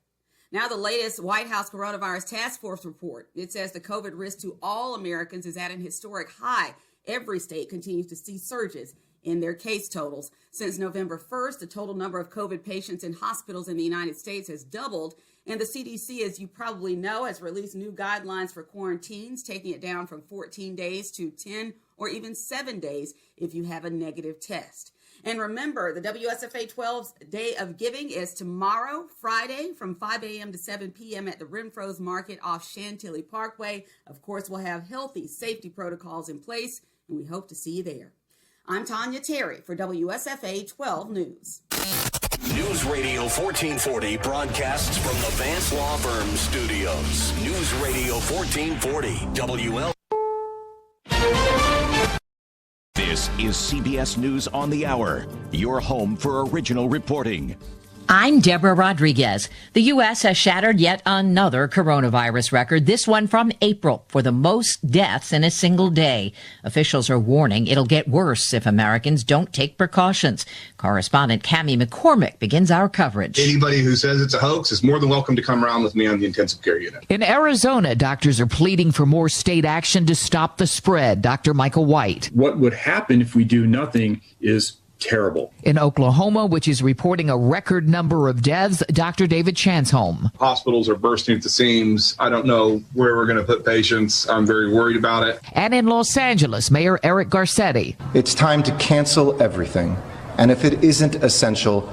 Now the latest White House Coronavirus Task Force report. It says the COVID risk to all Americans is at an historic high. Every state continues to see surges in their case totals. Since November 1st, the total number of COVID patients in hospitals in the United States has doubled. And the CDC, as you probably know, has released new guidelines for quarantines, taking it down from 14 days to 10 or even 7 days if you have a negative test. And remember, the WSFA 12's Day of Giving is tomorrow, Friday, from 5 a.m. to 7 p.m. at the Renfro's Market off Chantilly Parkway. Of course, we'll have healthy safety protocols in place, and we hope to see you there. I'm Tanya Terry for WSFA 12 News. News Radio 1440 broadcasts from the Vance Law Firm Studios. News Radio 1440 WL. This is CBS News on the Hour, your home for original reporting. I'm Deborah Rodriguez. The U.S. has shattered yet another coronavirus record, this one from April, for the most deaths in a single day. Officials are warning it'll get worse if Americans don't take precautions. Correspondent Cammie McCormick begins our coverage. Anybody who says it's a hoax is more than welcome to come around with me on the intensive care unit. In Arizona, doctors are pleading for more state action to stop the spread. Dr. Michael White. What would happen if we do nothing is terrible. In Oklahoma, which is reporting a record number of deaths, Dr. David Chansholm. Hospitals are bursting at the seams. I don't know where we're going to put patients. I'm very worried about it. And in Los Angeles, Mayor Eric Garcetti. It's time to cancel everything. And if it isn't essential,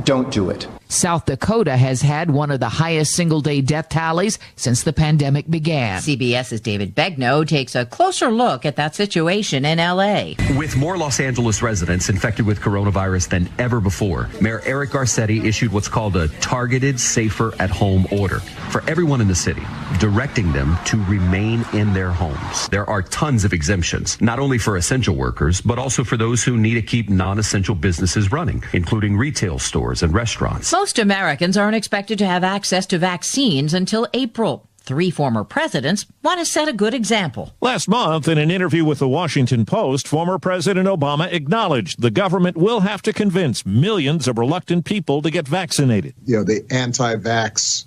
don't do it. South Dakota has had one of the highest single-day death tallies since the pandemic began. CBS's David Begnaud takes a closer look at that situation in L.A. With more Los Angeles residents infected with coronavirus than ever before, Mayor Eric Garcetti issued what's called a targeted safer at home order for everyone in the city, directing them to remain in their homes. There are tons of exemptions, not only for essential workers, but also for those who need to keep non-essential businesses running, including retail stores and restaurants. Most Americans aren't expected to have access to vaccines until April. 3 former presidents want to set a good example. Last month, in an interview with the Washington Post, former President Obama acknowledged the government will have to convince millions of reluctant people to get vaccinated. You know, the anti-vax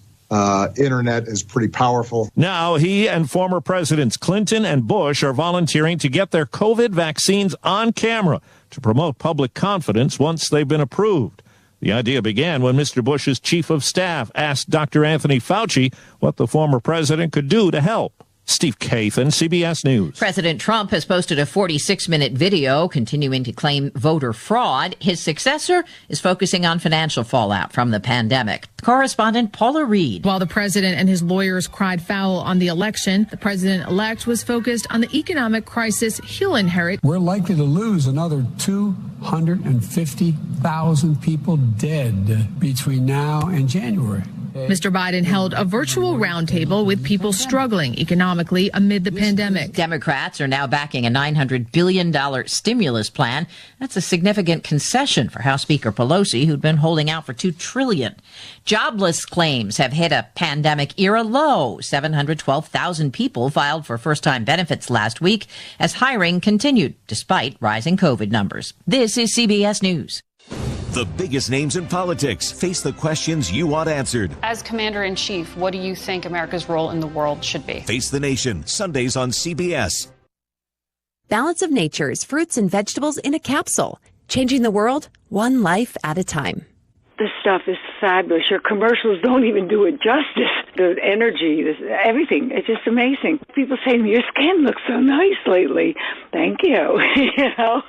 internet is pretty powerful. Now, he and former Presidents Clinton and Bush are volunteering to get their COVID vaccines on camera to promote public confidence once they've been approved. The idea began when Mr. Bush's chief of staff asked Dr. Anthony Fauci what the former president could do to help. Steve Kathan, CBS News. President Trump has posted a 46-minute video continuing to claim voter fraud. His successor is focusing on financial fallout from the pandemic. Correspondent Paula Reed. While the president and his lawyers cried foul on the election, the president-elect was focused on the economic crisis he'll inherit. We're likely to lose another 250,000 people dead between now and January. Mr. Biden held a virtual roundtable with people struggling economically amid the pandemic. Democrats are now backing a $900 billion stimulus plan. That's a significant concession for House Speaker Pelosi, who'd been holding out for $2 trillion. Jobless claims have hit a pandemic-era low. 712,000 people filed for first-time benefits last week as hiring continued despite rising COVID numbers. This is CBS News. The biggest names in politics face the questions you want answered. As Commander-in-Chief, what do you think America's role in the world should be? Face the Nation, Sundays on CBS. Balance of Nature's fruits and vegetables in a capsule, changing the world one life at a time. This stuff is fabulous. Your commercials don't even do it justice. The energy, everything, it's just amazing. People say to me, your skin looks so nice lately. Thank you. You know,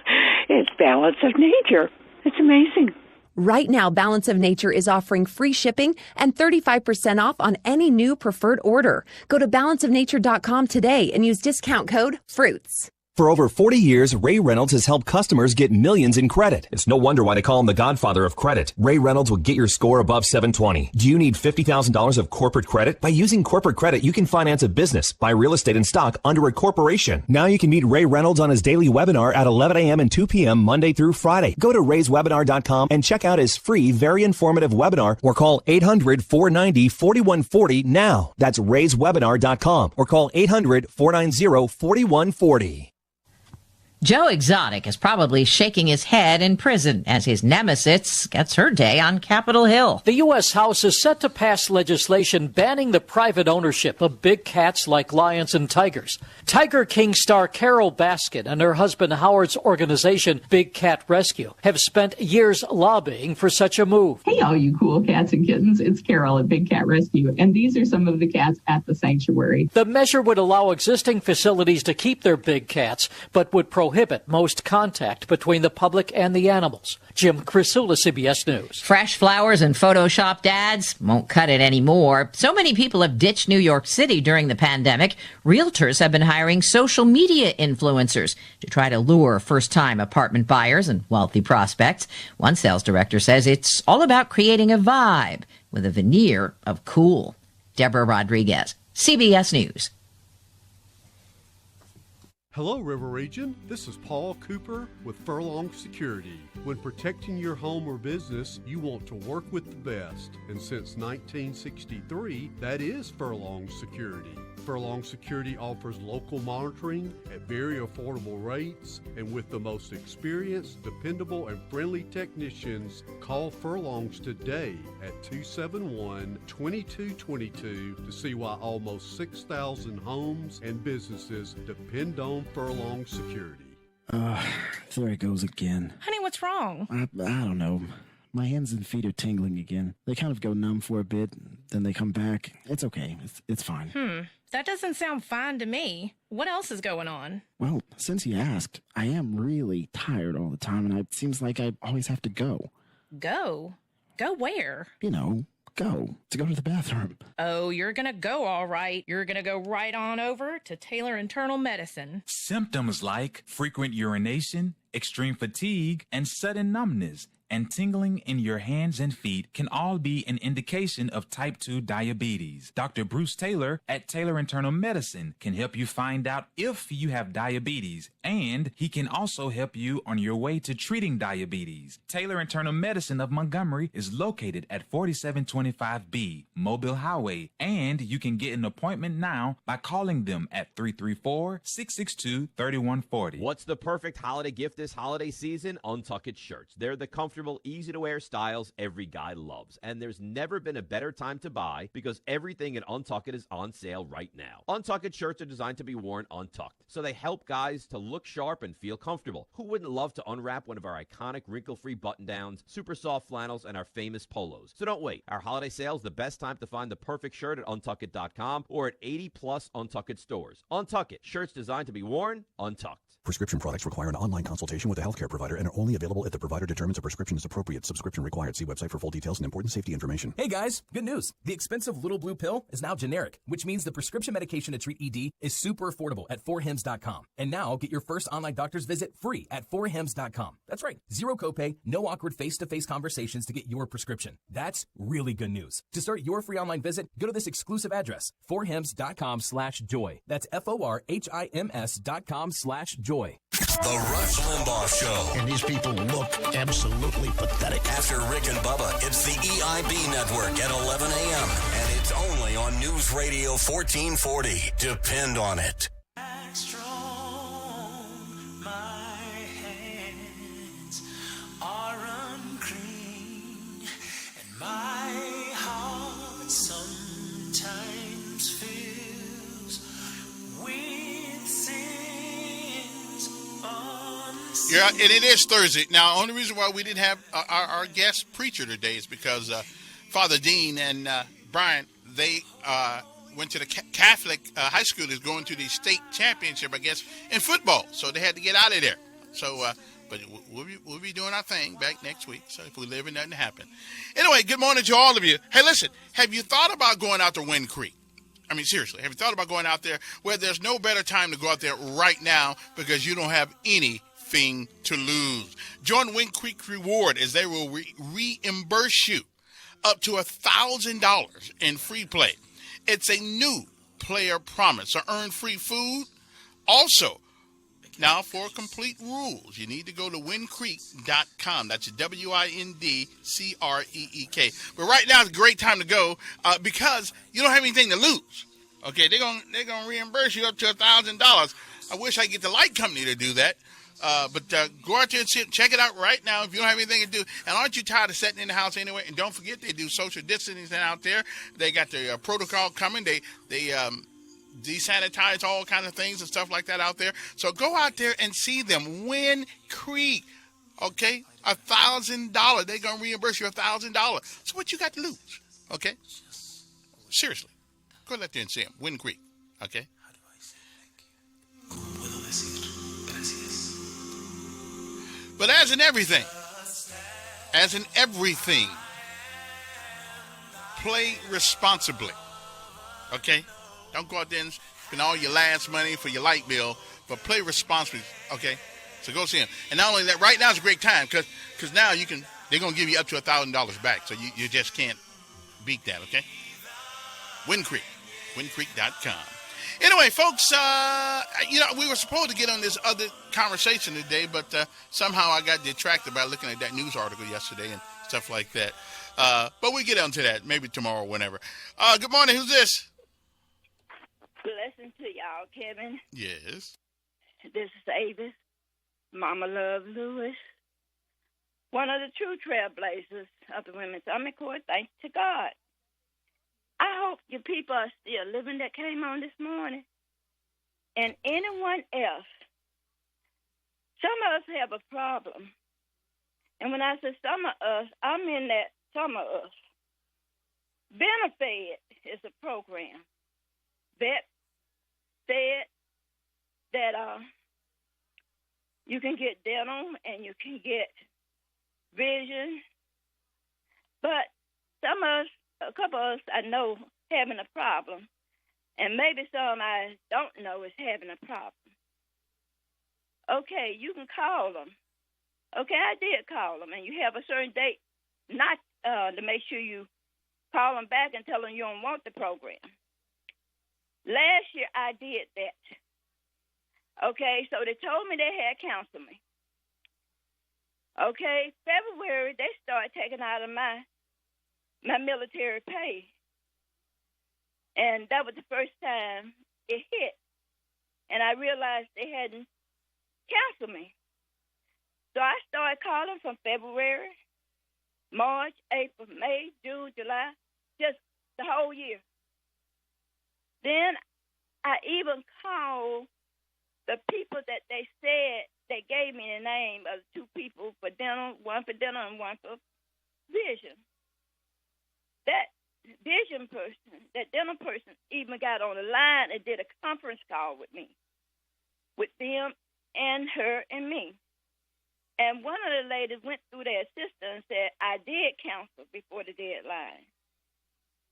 it's Balance of Nature. It's amazing. Right now, Balance of Nature is offering free shipping and 35% off on any new preferred order. Go to balanceofnature.com today and use discount code FRUITS. For over 40 years, Ray Reynolds has helped customers get millions in credit. It's no wonder why they call him the godfather of credit. Ray Reynolds will get your score above 720. Do you need $50,000 of corporate credit? By using corporate credit, you can finance a business, buy real estate and stock under a corporation. Now you can meet Ray Reynolds on his daily webinar at 11 a.m. and 2 p.m. Monday through Friday. Go to rayswebinar.com and check out his free, very informative webinar or call 800-490-4140 now. That's rayswebinar.com or call 800-490-4140. Joe Exotic is probably shaking his head in prison as his nemesis gets her day on Capitol Hill. The U.S. House is set to pass legislation banning the private ownership of big cats like lions and tigers. Tiger King star Carol Baskin and her husband Howard's organization, Big Cat Rescue, have spent years lobbying for such a move. Hey, all you cool cats and kittens. It's Carol at Big Cat Rescue, and these are some of the cats at the sanctuary. The measure would allow existing facilities to keep their big cats, but would prohibit most contact between the public and the animals. Jim Crisula, CBS News. Fresh flowers and photoshopped ads won't cut it anymore. So many people have ditched New York City during the pandemic. Realtors have been hiring social media influencers to try to lure first-time apartment buyers and wealthy prospects. One sales director says it's all about creating a vibe with a veneer of cool. Deborah Rodriguez, CBS News. Hello, River Region. This is Paul Cooper with Furlong Security. When protecting your home or business, you want to work with the best. And since 1963, that is Furlong Security. Furlong Security offers local monitoring at very affordable rates, and with the most experienced, dependable, and friendly technicians, call Furlongs today at 271-2222 to see why almost 6,000 homes and businesses depend on Furlong Security. There it goes again. Honey, what's wrong? I don't know. My hands and feet are tingling again. They kind of go numb for a bit, then they come back. It's okay. It's fine. That doesn't sound fine to me. What else is going on? Well, since you asked, I am really tired all the time, and it seems like I always have to go. Go? Go where? You know, go to the bathroom. Oh, you're gonna go all right. You're gonna go right on over to Taylor Internal Medicine. Symptoms like frequent urination, extreme fatigue, and sudden numbness, and tingling in your hands and feet can all be an indication of type 2 diabetes. Dr. Bruce Taylor at Taylor Internal Medicine can help you find out if you have diabetes, and he can also help you on your way to treating diabetes. Taylor Internal Medicine of Montgomery is located at 4725B Mobile Highway, and you can get an appointment now by calling them at 334-662-3140. What's the perfect holiday gift this holiday season? Untucked shirts. They're the comfortable, easy-to-wear styles every guy loves, and there's never been a better time to buy because everything at Untucked is on sale right now. Untucked shirts are designed to be worn untucked, so they help guys to look sharp and feel comfortable. Who wouldn't love to unwrap one of our iconic wrinkle-free button-downs, super soft flannels, and our famous polos? So don't wait. Our holiday sale is the best time to find the perfect shirt at untuckit.com or at 80-plus Untucked stores. Untucked, shirts designed to be worn untucked. Prescription products require an online consultation with a healthcare provider and are only available if the provider determines a prescription is appropriate. Subscription required. See website for full details and important safety information. Hey guys, good news. The expensive little blue pill is now generic, which means the prescription medication to treat ED is super affordable at 4hims.com. And now get your first online doctor's visit free at 4hims.com. That's right. Zero copay, no awkward face-to-face conversations to get your prescription. That's really good news. To start your free online visit, go to this exclusive address, 4hims.com/joy. That's FORHIMS.com/joy. The Rush Limbaugh Show. And these people look absolutely pathetic. After Rick and Bubba, it's the EIB Network at 11 a.m. And it's only on News Radio 1440. Depend on it. Yeah, and it is Thursday. Now, only reason why we didn't have our guest preacher today is because Father Dean and Brian, they went to the Catholic high school that's going to the state championship, I guess, in football. So they had to get out of there. So, but we'll be doing our thing back next week. So if we live and nothing happen. Anyway, good morning to all of you. Hey, listen, have you thought about going out to Wind Creek? I mean, seriously, have you thought about going out there where there's no better time to go out there right now because you don't have anything to lose? Join Wind Creek Reward as they will reimburse you up to $1,000 in free play. It's a new player promise to earn free food. Also, now for complete rules, you need to go to windcreek.com. That's WINDCREEK. But right now is a great time to go because you don't have anything to lose. Okay, they're gonna reimburse you up to $1,000. I wish I could get the light company to do that. But go out there and check it out right now if you don't have anything to do. And aren't you tired of sitting in the house anyway? And don't forget, they do social distancing out there. They got the protocol coming. They desanitize all kind of things and stuff like that out there. So go out there and see them. Wind Creek, okay? $1,000. They're going to reimburse you $1,000. So what you got to lose, okay? Seriously. Go out there and see them. Wind Creek, okay? But as in everything, play responsibly, okay? Don't go out there and spend all your last money for your light bill, but play responsibly, okay? So go see them. And not only that, right now is a great time because now they're going to give you up to $1,000 back, so you just can't beat that, okay? Wind Creek, windcreek.com. Anyway, folks, we were supposed to get on this other conversation today, but somehow I got detracted by looking at that news article yesterday and stuff like that. But we'll get onto that maybe tomorrow or whenever. Good morning. Who's this? Blessings to y'all, Kevin. Yes. This is Avis, Mama Love Lewis, one of the true trailblazers of the Women's Army Corps. Thanks to God. I hope your people are still living that came on this morning. And anyone else. Some of us have a problem. And when I say some of us, I mean that some of us. Benefit is a program that said that you can get dental and you can get vision. But some of us, a couple of us I know having a problem, and maybe some I don't know is having a problem. Okay, you can call them Okay, I did call them, and you have a certain date not to make sure you call them back and tell them you don't want the program. Last year, I did that. Okay, so they told me they had counseled me. Okay, February, they started taking out of my military pay. And that was the first time it hit. And I realized they hadn't counseled me. So I started calling from February, March, April, May, June, July, just the whole year. Then I even called the people that they said they gave me the name of two people for dental, one for dental and one for vision. That vision person, that dental person, even got on the line and did a conference call with me, with them and her and me. And one of the ladies went through their system and said, I did counsel before the deadline.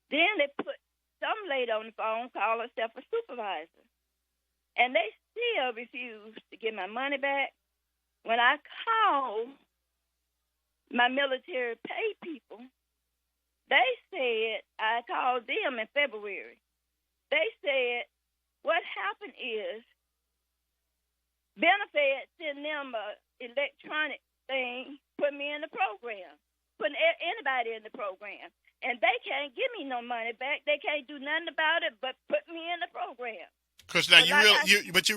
Then they put some lady on the phone, called herself a supervisor. And they still refused to give my money back. When I called my military pay people, they said, I called them in February. They said, what happened is Benefit sent them an electronic thing, put me in the program, putting anybody in the program. And they can't give me no money back. They can't do nothing about it but put me in the program. Because now you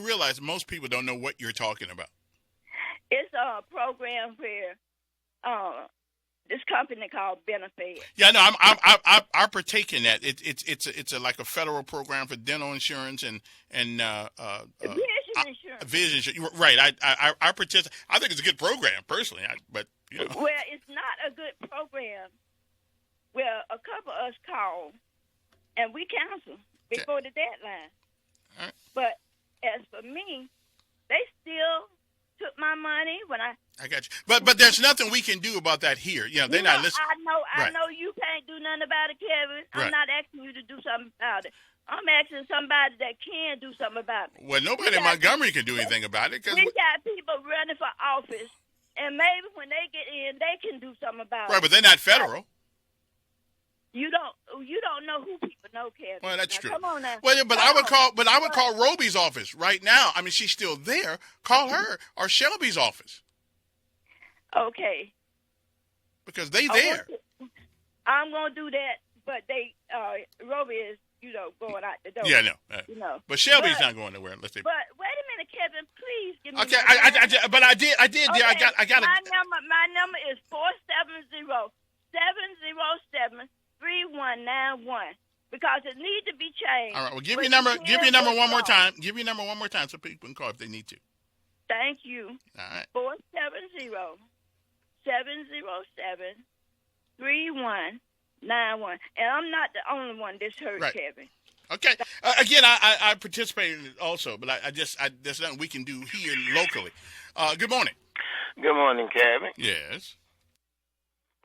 realize most people don't know what you're talking about. It's a program where this company called Benefit. Yeah, no, I partake in that. It's like a federal program for dental insurance and vision insurance. Vision insurance, right? I participate. I think it's a good program personally, but you know. Well, it's not a good program. Well, a couple of us called and we counseled before the deadline. All right. But as for me, they still took my money when I got you. But there's nothing we can do about that here. You know, they're not listening. I know you can't do nothing about it, Kevin. I'm not asking you to do something about it. I'm asking somebody that can do something about it. Well, nobody in Montgomery can do anything about it. We got people running for office, and maybe when they get in, they can do something about it. Right, but they're not federal. You don't know who people know, Kevin. Well, that's now, true. Come on now. Well, yeah, but I would call Roby's office right now. I mean, she's still there. Call her or Shelby's office. Okay. Because they there. I'm gonna do that, but Roby is going out the door. Yeah, no. But Shelby's not going nowhere unless they. But wait a minute, Kevin. Please give me. Okay, I did. Okay. I got. My number is 470-707-3191 because it needs to be changed. All right. Well, give your number. Give your number one more time. Give your number one more time so people can call if they need to. Thank you. All right. 470-707-3191. And I'm not the only one this hurt, right. Kevin. Okay. Again, I participated in it also, but there's nothing we can do here locally. Good morning. Good morning, Kevin. Yes.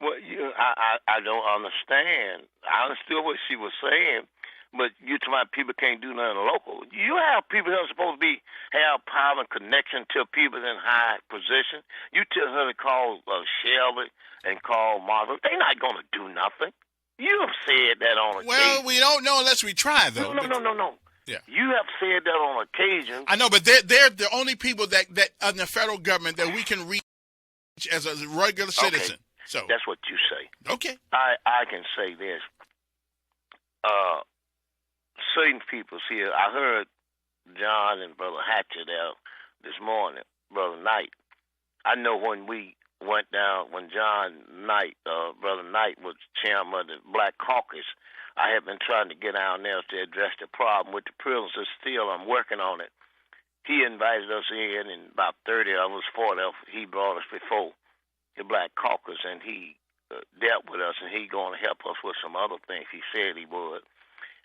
Well, I don't understand. I understood what she was saying, but you to my people can't do nothing local. You have people who are supposed to have power and connection to people in high position. You tell her to call Shelby and call Martha. They're not going to do nothing. You have said that on occasion. Well, we don't know unless we try, though. No. Yeah. You have said that on occasion. I know, but they're the only people that in the federal government that we can reach as a regular citizen. Okay. So that's what you say. Okay. I can say this. Certain people here, I heard John and Brother Hatcher there this morning, Brother Knight. I know when we went down, when John Knight, Brother Knight was chairman of the Black Caucus, I have been trying to get down there to address the problem with the prisons. Still, I'm working on it. He invited us in, and about 30 of us, 40 of us, he brought us before the Black Caucus, and he dealt with us, and he's going to help us with some other things he said he would.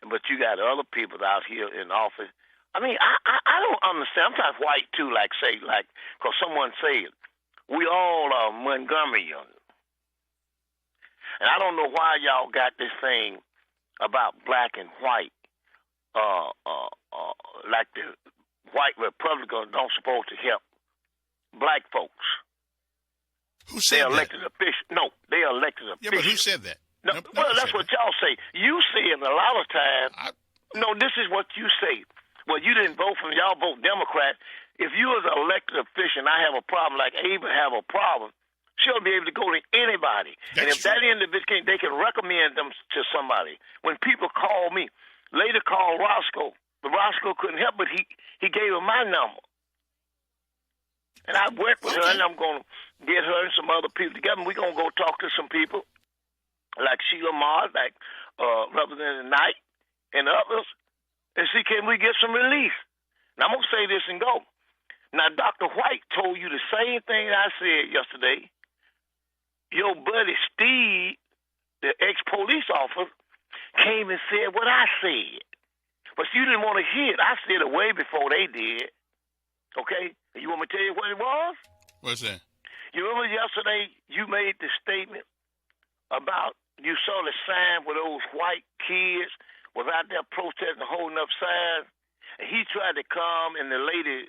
But you got other people out here in office. I mean, I don't understand. I'm not white, too, because someone said, we all are Montgomeryan. And I don't know why y'all got this thing about black and white, like the white Republicans don't supposed to help black folks. Who said that? Elected officials. No, they are elected officials. Yeah, but who said that? No, well, that's what y'all say. You say it a lot of times. No, this is what you say. Well, you didn't vote for me. Y'all vote Democrat. If you as an elected official and I have a problem like Ava have a problem, she'll be able to go to anybody. And if that individual, they can recommend them to somebody. When people call me, later called Roscoe, but Roscoe couldn't help, but he gave her my number. And I worked with her, and I'm going to get her and some other people together. We're going to go talk to some people like Sheila Mars, like Representative Knight, and others, and see, can we get some relief? Now, I'm going to say this and go. Now, Dr. White told you the same thing I said yesterday. Your buddy Steve, the ex-police officer, came and said what I said. But you didn't want to hear it. I said it way before they did. Okay? You want me to tell you what it was? What's that? You remember yesterday you made the statement about you saw the sign where those white kids was out there protesting, holding up signs. And he tried to come, and the lady,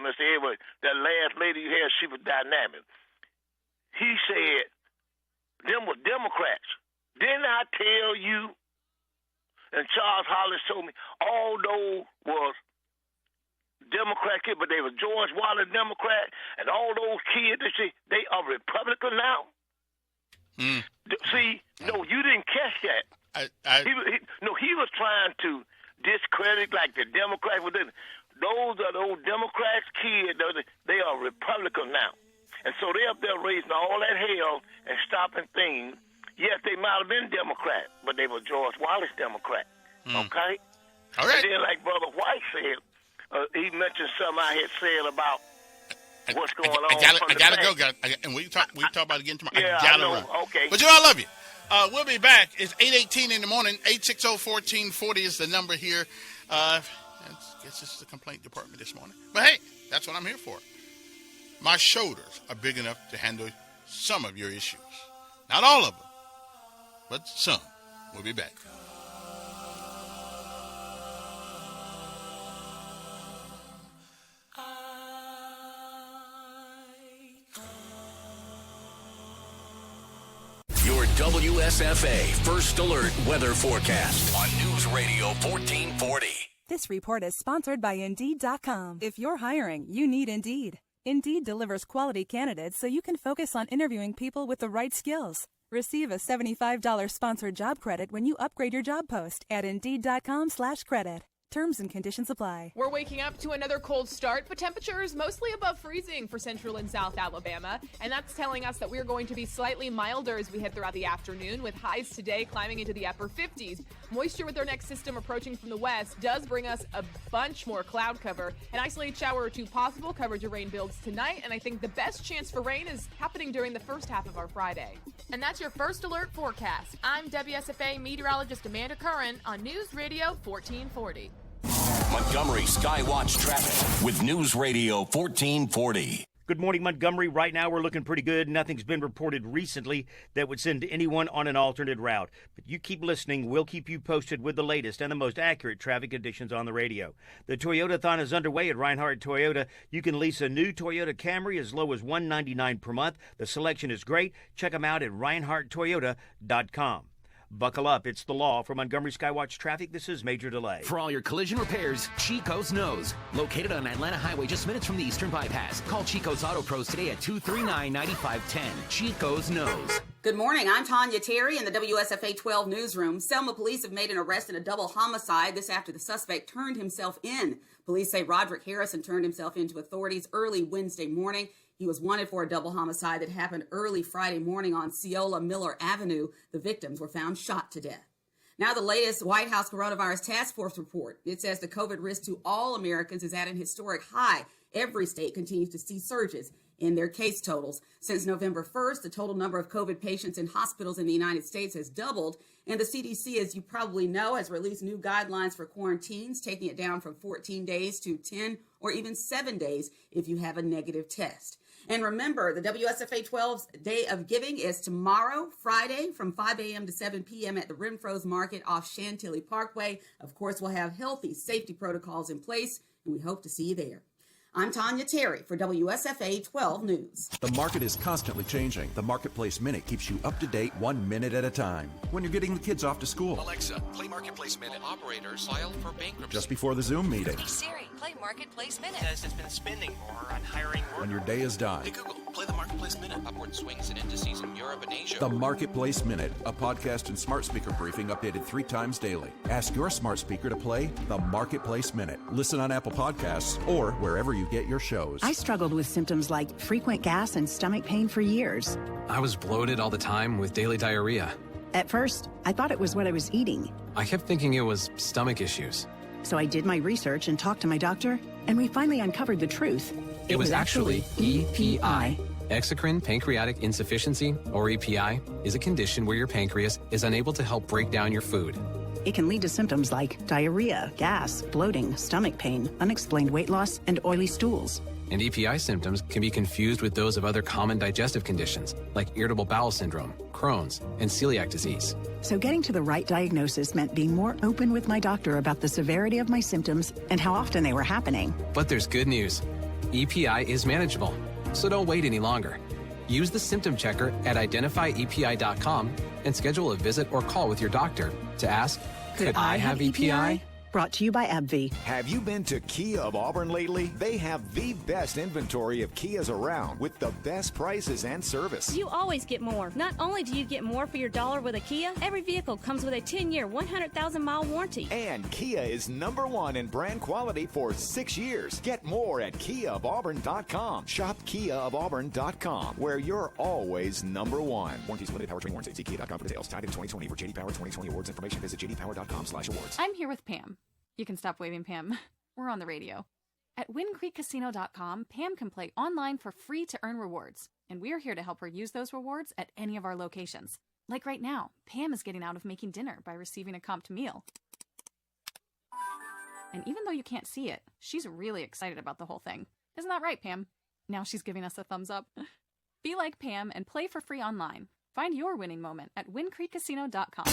Mr. Edward, that last lady you had, she was dynamic. He said, them were Democrats. Didn't I tell you? And Charles Hollis told me all those was Democrat kids, but they were George Wallace Democrat, and all those kids, they are Republican now. See, no, you didn't catch that. He was trying to discredit like the Democrats. Those are those Democrats kids. They are Republican now. And so they're up there raising all that hell and stopping things. Yes, they might have been Democrat, but they were George Wallace Democrat. Okay? All right. And then like Brother White said, he mentioned something I had said about what's going on. I gotta go, guys. And we talk about it again tomorrow. Yeah, I gotta know. run. Okay. But I love you. We'll be back. It's 8:18 in the morning. 860-1440 is the number here. I guess this is the complaint department this morning. But hey, that's what I'm here for. My shoulders are big enough to handle some of your issues. Not all of them, but some. We'll be back. Your WSFA First Alert Weather Forecast on News Radio 1440. This report is sponsored by Indeed.com. If you're hiring, you need Indeed. Indeed delivers quality candidates so you can focus on interviewing people with the right skills. Receive a $75 sponsored job credit when you upgrade your job post at Indeed.com/credit. Terms and conditions apply. We're waking up to another cold start, but temperatures mostly above freezing for central and south Alabama. And that's telling us that we're going to be slightly milder as we head throughout the afternoon, with highs today climbing into the upper 50s. Moisture with our next system approaching from the west does bring us a bunch more cloud cover. An isolated shower or two possible. Coverage of rain builds tonight, and I think the best chance for rain is happening during the first half of our Friday. And that's your First Alert forecast. I'm WSFA meteorologist Amanda Curran on News Radio 1440. Montgomery Skywatch traffic with News Radio 1440. Good morning, Montgomery. Right now, we're looking pretty good. Nothing's been reported recently that would send anyone on an alternate route. But you keep listening. We'll keep you posted with the latest and the most accurate traffic conditions on the radio. The Toyota-thon is underway at Reinhardt Toyota. You can lease a new Toyota Camry as low as $199 per month. The selection is great. Check them out at reinhardttoyota.com. Buckle up. It's the law. For Montgomery Skywatch traffic, this is Major Delay. For all your collision repairs, Chico's Knows. Located on Atlanta Highway just minutes from the Eastern Bypass. Call Chico's Auto Pros today at 239-9510. Chico's Knows. Good morning. I'm Tanya Terry in the WSFA 12 newsroom. Selma police have made an arrest in a double homicide. This after the suspect turned himself in. Police say Roderick Harrison turned himself in to authorities early Wednesday morning. He was wanted for a double homicide that happened early Friday morning on Ceola Miller Avenue. The victims were found shot to death. Now the latest White House Coronavirus Task Force report. It says the COVID risk to all Americans is at an historic high. Every state continues to see surges in their case totals. Since November 1st, the total number of COVID patients in hospitals in the United States has doubled. And the CDC, as you probably know, has released new guidelines for quarantines, taking it down from 14 days to 10 or even 7 days if you have a negative test. And remember, the WSFA 12's Day of Giving is tomorrow, Friday, from 5 a.m. to 7 p.m. at the Renfro's Market off Chantilly Parkway. Of course, we'll have healthy safety protocols in place, and we hope to see you there. I'm Tanya Terry for WSFA 12 News. The market is constantly changing. The Marketplace Minute keeps you up to date 1 minute at a time. When you're getting the kids off to school. Alexa, play Marketplace Minute. Operators filed for bankruptcy. Just before the Zoom meeting. Siri, play Marketplace Minute. Has been spending more on hiring workers. When your day is done. Hey Google, play the Marketplace Minute. Upward swings in indices in Europe and Asia. The Marketplace Minute, a podcast and smart speaker briefing updated 3 times daily. Ask your smart speaker to play the Marketplace Minute. Listen on Apple Podcasts or wherever you get your shows. I struggled with symptoms like frequent gas and stomach pain for years. I was bloated all the time with daily diarrhea. At first, I thought it was what I was eating. I kept thinking it was stomach issues. So I did my research and talked to my doctor, and we finally uncovered the truth. It was actually EPI. Exocrine pancreatic insufficiency, or EPI, is a condition where your pancreas is unable to help break down your food. It can lead to symptoms like diarrhea, gas, bloating, stomach pain, unexplained weight loss, and oily stools. And EPI symptoms can be confused with those of other common digestive conditions, like irritable bowel syndrome, Crohn's, and celiac disease. So getting to the right diagnosis meant being more open with my doctor about the severity of my symptoms and how often they were happening. But there's good news. EPI is manageable, so don't wait any longer. Use the symptom checker at identifyepi.com and schedule a visit or call with your doctor to ask, could I have EPI? Brought to you by AbbVie. Have you been to Kia of Auburn lately? They have the best inventory of Kias around with the best prices and service. You always get more. Not only do you get more for your dollar with a Kia, every vehicle comes with a 10-year, 100,000-mile warranty. And Kia is #1 in brand quality for 6 years. Get more at KiaofAuburn.com. Shop KiaofAuburn.com, where you're always #1. Warranties limited powertrain warranty. See Kia.com for details. Tied in 2020 for JD Power 2020 awards information. Visit JDPower.com/awards. I'm here with Pam. You can stop waving, Pam. We're on the radio. At WindCreekCasino.com, Pam can play online for free to earn rewards, and we're here to help her use those rewards at any of our locations. Like right now, Pam is getting out of making dinner by receiving a comped meal. And even though you can't see it, she's really excited about the whole thing. Isn't that right, Pam? Now she's giving us a thumbs up. Be like Pam and play for free online. Find your winning moment at WindCreekCasino.com.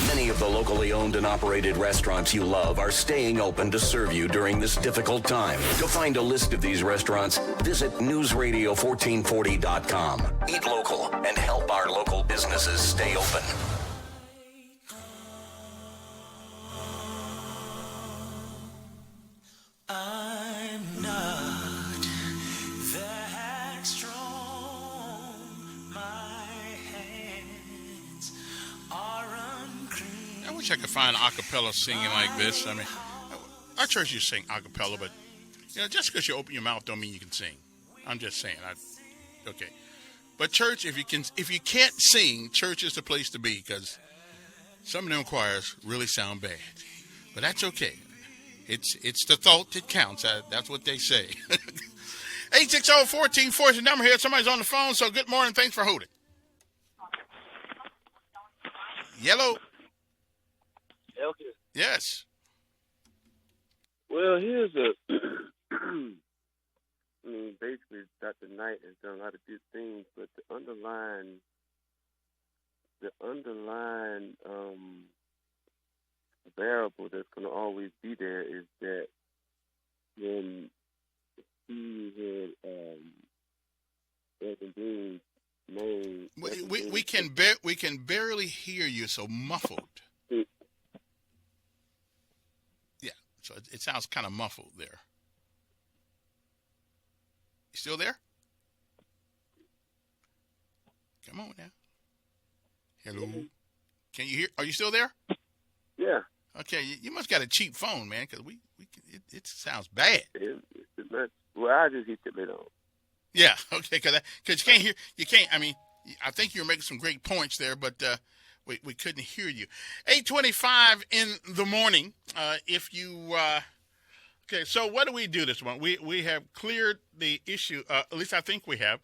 Many of the locally owned and operated restaurants you love are staying open to serve you during this difficult time. To find a list of these restaurants, visit newsradio1440.com. Eat local and help our local businesses stay open. I'm not that strong. My hands are unclean. I wish I could find a cappella singing like this. I mean, our church used to sing a cappella, but just because you open your mouth don't mean you can sing. I'm just saying. Okay, but church, if you can't sing, church is the place to be, because some of them choirs really sound bad. But that's okay. It's the thought that counts. That's what they say. 860-1440 is the number here. Somebody's on the phone, so good morning. Thanks for holding. Yellow. Yes. Well, here's basically Dr. Knight has done a lot of good things, but the underlying variable that's going to always be there is that when he had Anthony Dean's name, we can barely hear you, so muffled. Yeah, so it sounds kind of muffled there. You still there? Come on now. Hello. Can you hear? Are you still there? Yeah. Okay, you must got a cheap phone, man, because it sounds bad. Well, I just hit it later on. Yeah, okay, because you can't hear. You can't. I mean, I think you're making some great points there, but we couldn't hear you. 8:25 in the morning. If you okay, so what do we do this morning? We have cleared the issue. At least I think we have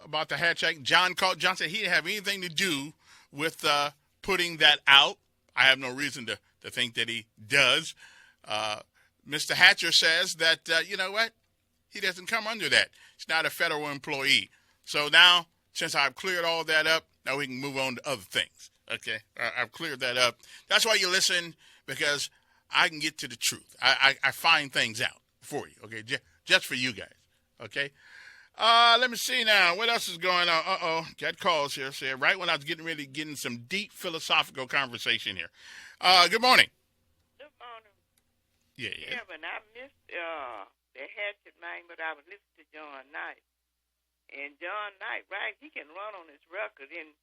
about the Hatch Act. John called. John said he didn't have anything to do with putting that out. I have no reason to think that he does. Mr. Hatcher says that, you know what? He doesn't come under that. He's not a federal employee. So now, since I've cleared all that up, now we can move on to other things. Okay? I've cleared that up. That's why you listen, because I can get to the truth. I find things out for you, okay? Just for you guys, okay? Let me see now. What else is going on? Got calls here. Right when I was getting some deep philosophical conversation here. Good morning. Good morning. Yeah. Kevin, I missed the Hatchet man, but I was listening to John Knight. And John Knight, right, he can run on his record. In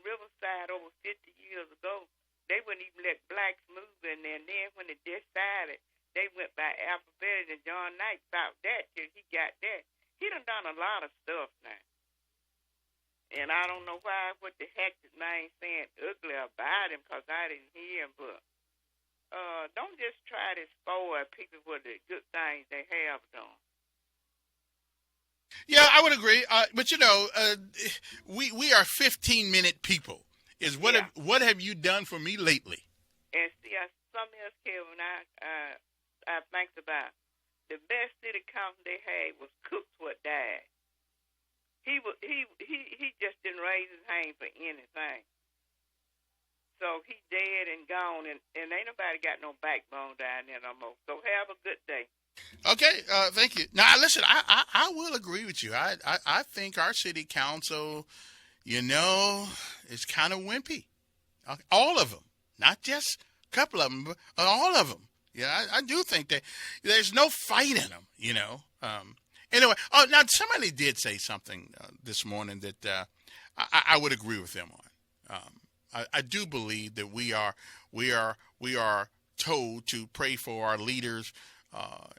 Riverside over 50 years ago, they wouldn't even let blacks move in there. And then when they decided, they went by alphabet, and John Knight thought that till he got that. He done a lot of stuff now. And I don't know what the Hatchet man saying ugly about him, because I didn't hear him, but don't just try to spoil people with the good things they have done. Yeah, I would agree. But we are 15-minute people. What have you done for me lately? And see, something else, Kevin, I think about. The best city council they had was Cook's what died. He just didn't raise his hand for anything. So he dead and gone, and ain't nobody got no backbone down there no more. So have a good day. Okay, thank you. Now, listen, I will agree with you. I think our city council, is kind of wimpy. All of them, not just a couple of them, but all of them. Yeah, I do think that there's no fight in them, Anyway, now somebody did say something this morning that I would agree with them on. I do believe that we are told to pray for our leaders.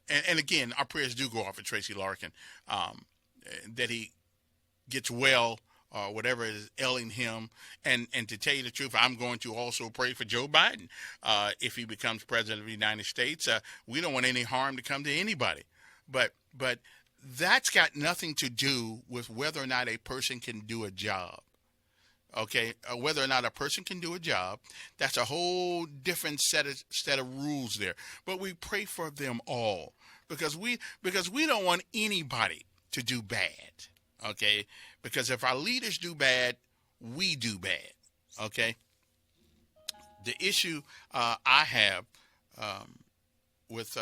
And again, our prayers do go off for Tracy Larkin, that he gets well, or whatever is ailing him. And to tell you the truth, I'm going to also pray for Joe Biden. If he becomes president of the United States, we don't want any harm to come to anybody. But that's got nothing to do with whether or not a person can do a job. Okay, whether or not a person can do a job, that's a whole different set of rules there. But we pray for them all because we don't want anybody to do bad. Okay, because if our leaders do bad, we do bad. Okay. The issue I have with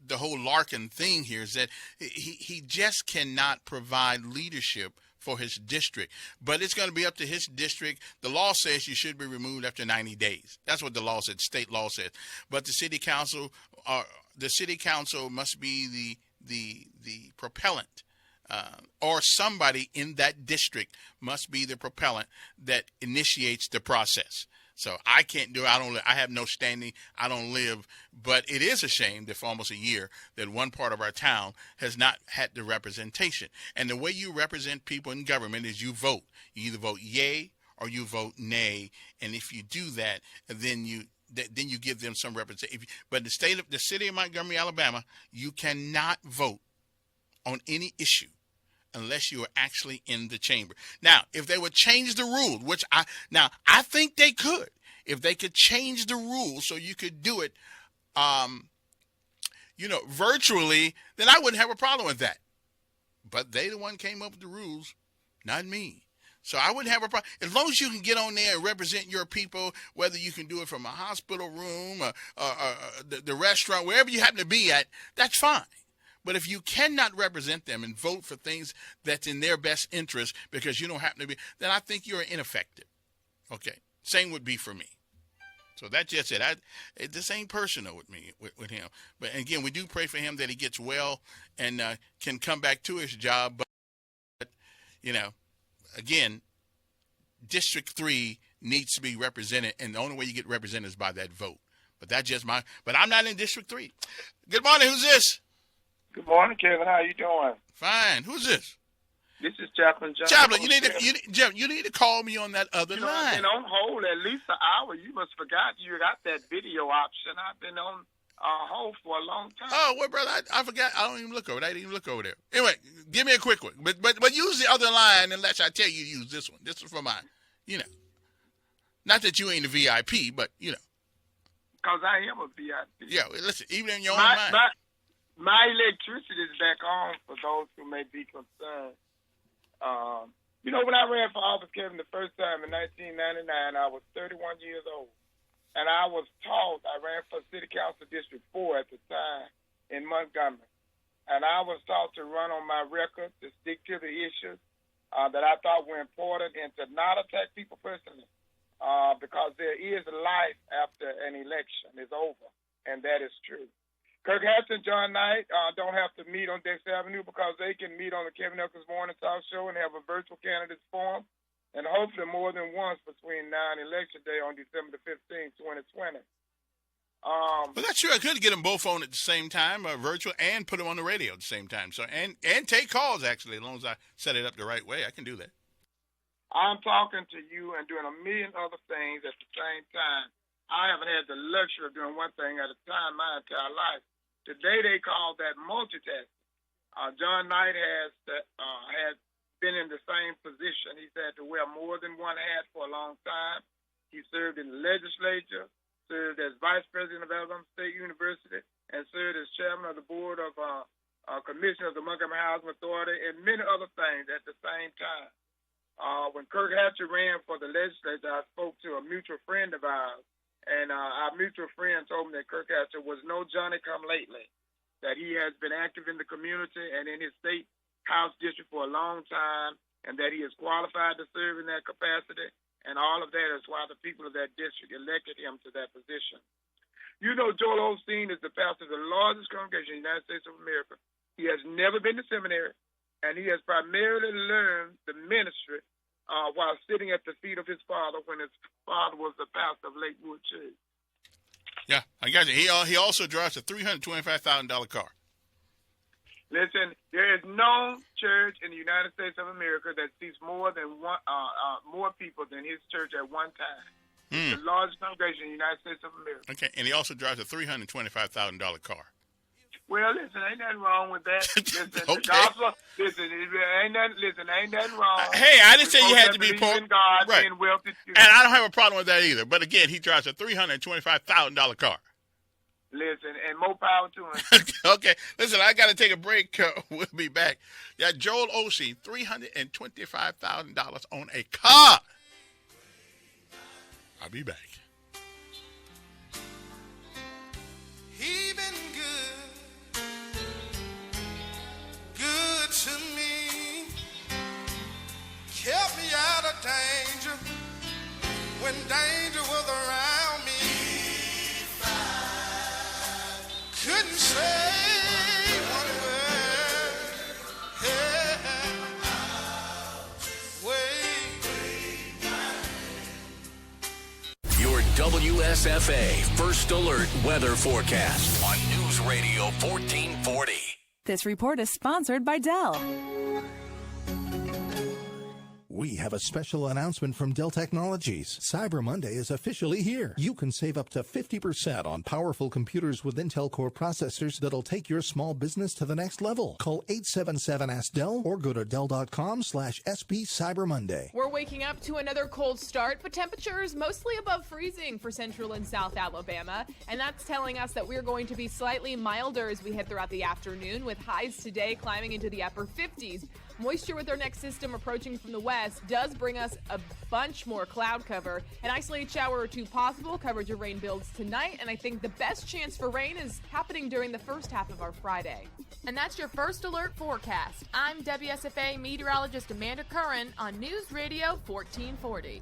the whole Larkin thing here is that he just cannot provide leadership for his district, but it's going to be up to his district. The law says you should be removed after 90 days. That's what the law said. State law says. But the city council must be the propellant, or somebody in that district must be the propellant that initiates the process. So I can't do it. I have no standing. I don't live. But it is a shame that for almost a year that one part of our town has not had the representation. And the way you represent people in government is you vote. You either vote yay or you vote nay. And if you do that, then you give them some representation. But the city of Montgomery, Alabama, you cannot vote on any issue unless you are actually in the chamber. Now, if they would change the rules, which I think they could, if they could change the rules so you could do it, virtually, then I wouldn't have a problem with that. But they the one came up with the rules, not me. So I wouldn't have a problem. As long as you can get on there and represent your people, whether you can do it from a hospital room or the restaurant, wherever you happen to be at, that's fine. But if you cannot represent them and vote for things that's in their best interest because you don't happen to be, then I think you're ineffective. Okay. Same would be for me. So that's just it. This ain't personal with me, with him. But again, we do pray for him that he gets well and can come back to his job. But, again, District 3 needs to be represented, and the only way you get represented is by that vote. But that's just but I'm not in District 3. Good morning. Who's this? Good morning, Kevin. How you doing? Fine. Who's this? This is Chaplain John. Chaplain, you need to call me on that other line. I've been on hold at least an hour. You must forgot you got that video option. I've been on hold for a long time. Oh, well, brother, I forgot. I don't even look over. I didn't even look over there. Anyway, give me a quick one. But use the other line unless I tell you to use this one. This is for mine. Not that you ain't a VIP, but Because I am a VIP. Yeah, listen, even in your own mind. My electricity is back on for those who may be concerned. When I ran for office, Kevin, the first time in 1999, I was 31 years old. and I was taught, I ran for City Council District 4 at the time in Montgomery, and I was taught to run on my record, to stick to the issues that I thought were important, and to not attack people personally, because there is life after an election is over, and that is true. Kirk Hatcher and John Knight don't have to meet on Dexter Avenue because they can meet on the Kevin Eccles Morning Talk Show and have a virtual candidates forum, and hopefully more than once between now and Election Day on December the 15th, 2020. But that's true. I could get them both on at the same time, virtual, and put them on the radio at the same time. So and take calls, actually, as long as I set it up the right way. I can do that. I'm talking to you and doing a million other things at the same time. I haven't had the luxury of doing one thing at a time my entire life. Today they call that multitasking. John Knight has been in the same position. He's had to wear more than one hat for a long time. He served in the legislature, served as vice president of Alabama State University, and served as chairman of the board of commissioner of the Montgomery Housing Authority, and many other things at the same time. When Kirk Hatcher ran for the legislature, I spoke to a mutual friend of ours, and our mutual friend told me that Kirk Hatcher was no Johnny-come-lately, that he has been active in the community and in his state house district for a long time, and that he is qualified to serve in that capacity, and all of that is why the people of that district elected him to that position. You know, Joel Osteen is the pastor of the largest congregation in the United States of America. He has never been to seminary, and he has primarily learned the ministry while sitting at the feet of his father when his father was the pastor of Lakewood Church. Yeah, I got you. He also drives a $325,000 car. Listen, there is no church in the United States of America that seats more people than his church at one time. It's the largest congregation in the United States of America. Okay, and he also drives a $325,000 car. Well, listen, ain't nothing wrong with that. Listen, Okay. the gospel, ain't nothing wrong. Hey, I didn't say you had to be poor. God, right. being wealthy too. And I don't have a problem with that either. But again, he drives a $325,000 car. Listen, and more power to him. Okay, listen, I got to take a break. We'll be back. Yeah, Joel Osteen, $325,000 on a car. I'll be back. He been good to me, kept me out of danger when danger was around me. Couldn't say one word. Your WSFA First Alert Weather Forecast on News Radio 1440. This report is sponsored by Dell. We have a special announcement from Dell Technologies. Cyber Monday is officially here. You can save up to 50% on powerful computers with Intel Core processors that'll take your small business to the next level. Call 877-ASK-DELL or go to Dell.com/SP Cyber Monday. We're waking up to another cold start, but temperatures mostly above freezing for central and south Alabama. And that's telling us that we're going to be slightly milder as we head throughout the afternoon, with highs today climbing into the upper 50s. Moisture with our next system approaching from the west does bring us a bunch more cloud cover. An isolated shower or two possible. Coverage of rain builds tonight, and I think the best chance for rain is happening during the first half of our Friday. And that's your First Alert forecast. I'm WSFA meteorologist Amanda Curran on News Radio 1440.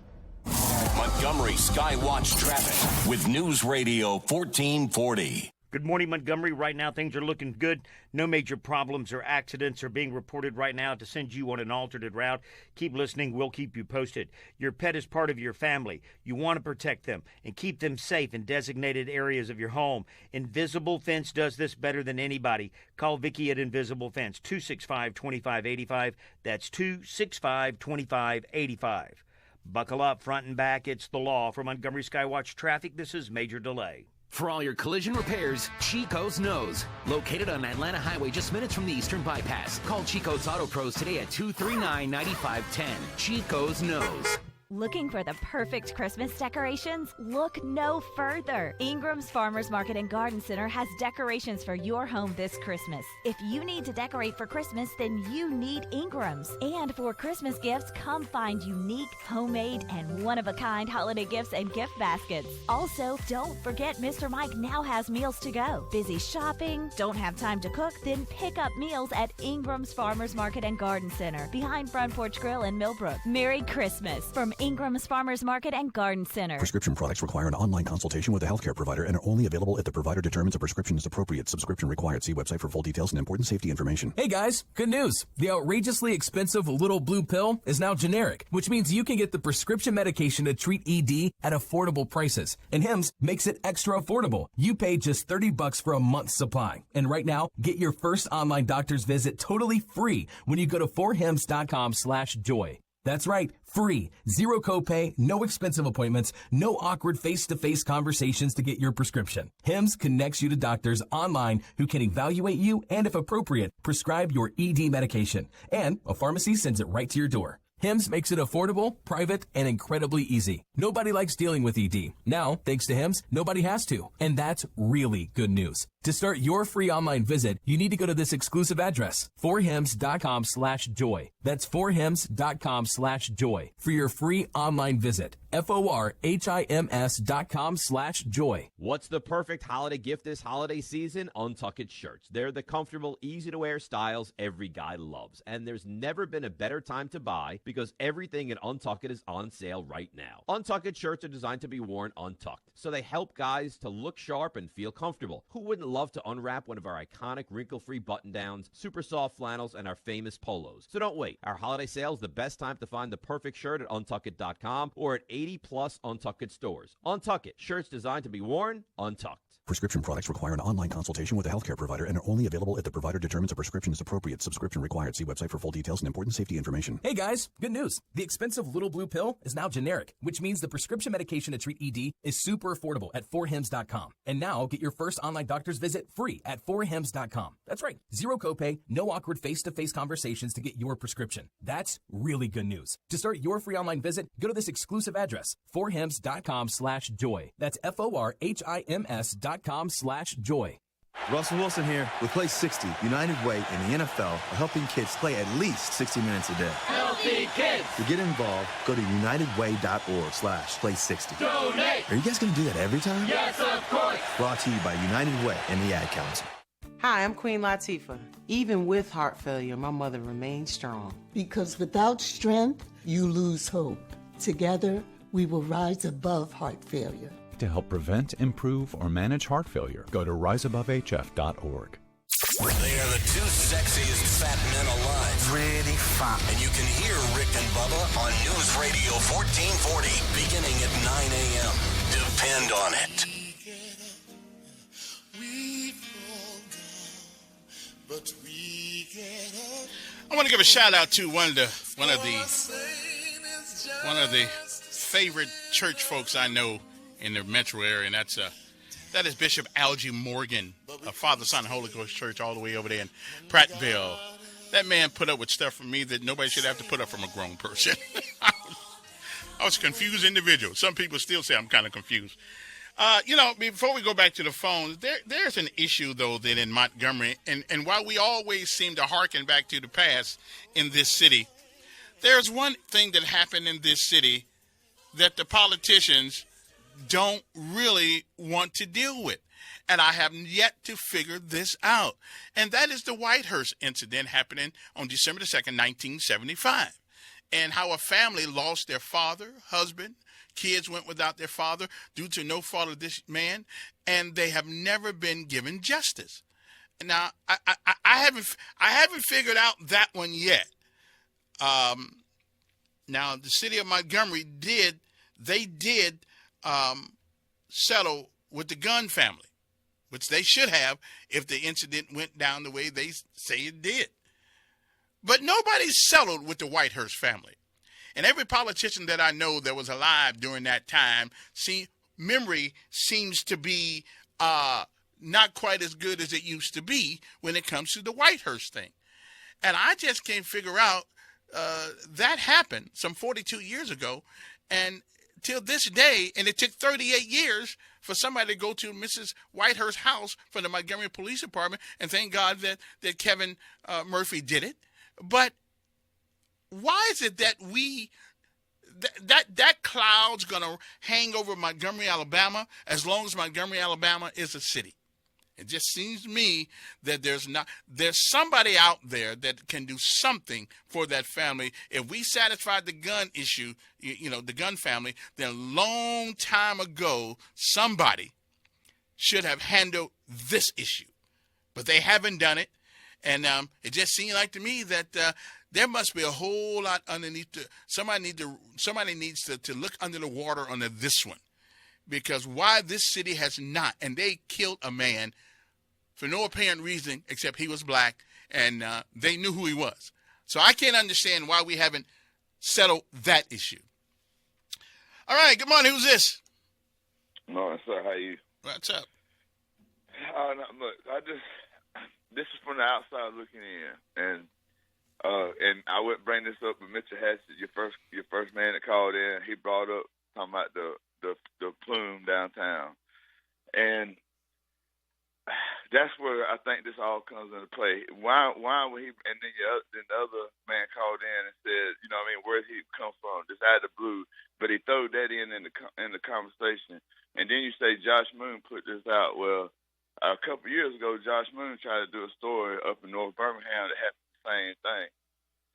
Montgomery Skywatch traffic with News Radio 1440. Good morning, Montgomery. Right now, things are looking good. No major problems or accidents are being reported right now to send you on an alternate route. Keep listening. We'll keep you posted. Your pet is part of your family. You want to protect them and keep them safe in designated areas of your home. Invisible Fence does this better than anybody. Call Vicki at Invisible Fence, 265-2585. That's 265-2585. Buckle up, front and back. It's the law. For Montgomery Skywatch traffic, this is Major Delay. For all your collision repairs, Chico's knows. Located on Atlanta Highway just minutes from the Eastern Bypass. Call Chico's Auto Pros today at 239-9510. Chico's knows. Looking for the perfect Christmas decorations? Look no further. Ingram's Farmers Market and Garden Center has decorations for your home this Christmas. If you need to decorate for Christmas, then you need Ingram's. And for Christmas gifts, come find unique, homemade, and one-of-a-kind holiday gifts and gift baskets. Also, don't forget Mr. Mike now has meals to go. Busy shopping? Don't have time to cook? Then pick up meals at Ingram's Farmers Market and Garden Center, behind Front Porch Grill in Millbrook. Merry Christmas from Ingram's Farmers Market and Garden Center. Prescription products require an online consultation with a healthcare provider and are only available if the provider determines a prescription is appropriate. Subscription required. See website for full details and important safety information. Hey guys, good news. The outrageously expensive little blue pill is now generic, which means you can get the prescription medication to treat ED at affordable prices. And Hims makes it extra affordable. You pay just $30 for a month's supply. And right now, get your first online doctor's visit totally free when you go to forhims.com/joy. That's right, free. Zero copay, no expensive appointments, no awkward face-to-face conversations to get your prescription. Hims connects you to doctors online who can evaluate you and, if appropriate, prescribe your ED medication. And a pharmacy sends it right to your door. Hims makes it affordable, private, and incredibly easy. Nobody likes dealing with ED. Now, thanks to Hims, nobody has to. And that's really good news. To start your free online visit, you need to go to this exclusive address, forhims.com/joy. That's forhims.com/joy for your free online visit. forhims.com/joy. What's the perfect holiday gift this holiday season? Untucked shirts. They're the comfortable, easy-to-wear styles every guy loves. And there's never been a better time to buy because everything in Untucked is on sale right now. Untucked shirts are designed to be worn untucked, so they help guys to look sharp and feel comfortable. Who wouldn't love to unwrap one of our iconic wrinkle-free button-downs, super soft flannels, and our famous polos? So don't wait. Our holiday sale is the best time to find the perfect shirt at untuckit.com or at 80-plus Untucked stores. Untucked, shirts designed to be worn untucked. Prescription products require an online consultation with a healthcare provider and are only available if the provider determines a prescription is appropriate. Subscription required. See website for full details and important safety information. Hey guys, good news. The expensive little blue pill is now generic, which means the prescription medication to treat ED is super affordable at forhims.com. And now get your first online doctor's visit free at forhims.com. That's right. Zero copay, no awkward face-to-face conversations to get your prescription. That's really good news. To start your free online visit, go to this exclusive address, forhims.com/joy. That's forhims.com/joy. Russell Wilson here. With Play 60, United Way and the NFL are helping kids play at least 60 minutes a day. Healthy kids! To get involved, go to unitedway.org/play60. Donate! Are you guys going to do that every time? Yes, of course! Brought to you by United Way and the Ad Council. Hi, I'm Queen Latifah. Even with heart failure, my mother remains strong. Because without strength, you lose hope. Together, we will rise above heart failure. To help prevent, improve, or manage heart failure, go to riseabovehf.org. They are the two sexiest fat men alive. Really fat. And you can hear Rick and Bubba on News Radio 1440, beginning at 9 a.m. Depend on it. I want to give a shout out to one of the favorite church folks I know in the metro area, and that is Bishop Algie Morgan of Father, Son, and Holy Ghost Church all the way over there in Prattville. That man put up with stuff from me that nobody should have to put up from a grown person. I was a confused individual. Some people still say I'm kind of confused. Before we go back to the phone, there's an issue, though, that in Montgomery, and while we always seem to hearken back to the past in this city, there's one thing that happened in this city that the politicians don't really want to deal with. And I have yet to figure this out. And that is the Whitehurst incident happening on December the 2nd, 1975. And how a family lost their father, husband, kids went without their father due to no fault of this man. And they have never been given justice. Now, I haven't figured out that one yet. Now, the city of Montgomery did settle with the Gunn family, which they should have if the incident went down the way they say it did. But nobody settled with the Whitehurst family. And every politician that I know that was alive during that time, memory seems to be not quite as good as it used to be when it comes to the Whitehurst thing. And I just can't figure out that happened some 42 years ago, and till this day, and it took 38 years for somebody to go to Mrs. Whitehurst's house from the Montgomery Police Department, and thank God that Kevin Murphy did it. But why is it that that cloud's going to hang over Montgomery, Alabama, as long as Montgomery, Alabama is a city? It just seems to me that there's somebody out there that can do something for that family. If we satisfied the gun issue, the gun family, then a long time ago, somebody should have handled this issue. But they haven't done it. And it just seems like to me that there must be a whole lot underneath. Somebody needs to look under the water on this one. Because why this city has not, and they killed a man for no apparent reason except he was black, and they knew who he was. So I can't understand why we haven't settled that issue. All right, good morning. Who's this? Morning, sir. How you? What's up? Look, this is from the outside looking in, and I wouldn't bring this up, but Mr. Hatcher, your first man that called in, he brought up talking about the plume downtown, and that's where I think this all comes into play. Why would he? And then the other man called in and said, where did he come from? Just out of the blue, but he threw that in the conversation, and then you say Josh Moon put this out. Well, a couple years ago, Josh Moon tried to do a story up in North Birmingham that happened the same thing,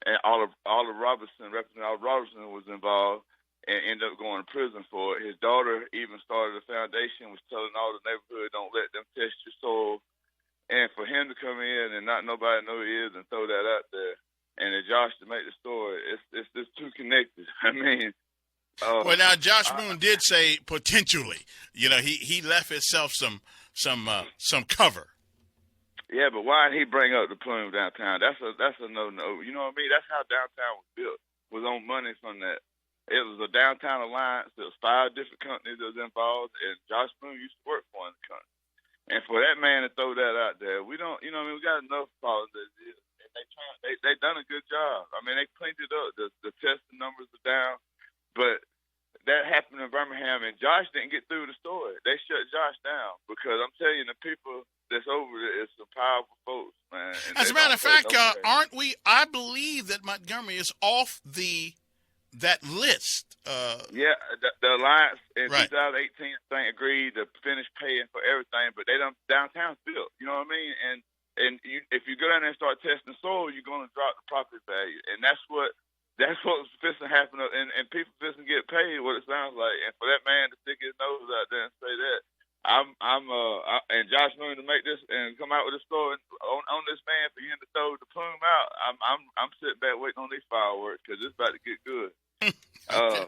and Oliver Robertson, Representative Oliver Robertson, was involved and ended up going to prison for it. His daughter even started a foundation, was telling all the neighborhood, don't let them test your soul. And for him to come in and not nobody know who he is and throw that out there, and then Josh to make the story, it's just too connected. I mean, well, now Josh Moon did say potentially. He left himself some cover. Yeah, but why did he bring up the plume downtown? That's a no-no. You know what I mean? That's how downtown was built. Was on money from that. It was a downtown alliance. There was 5 different companies that was involved, and Josh Moon used to work for one of the companies. And for that man to throw that out there, we don't, we got enough problems as it is. And they done a good job. I mean, they cleaned it up. The testing numbers are down, but that happened in Birmingham, and Josh didn't get through the story. They shut Josh down because I'm telling you, the people that's over there is some powerful folks, man. As a matter of fact, aren't we? I believe that Montgomery is off that list. Yeah, the alliance in right. 2018, I think, agreed to finish paying for everything, but they don't downtown's built. You know what I mean? And if you go down there and start testing soil, you're going to drop the property value, and that's what's fixing to happen. And people fixing to get paid. What it sounds like, and for that man to stick his nose out there and say that, and Josh Moon to make this and come out with a story on this man for him to throw the plume out. I'm sitting back waiting on these fireworks because it's about to get good. Okay.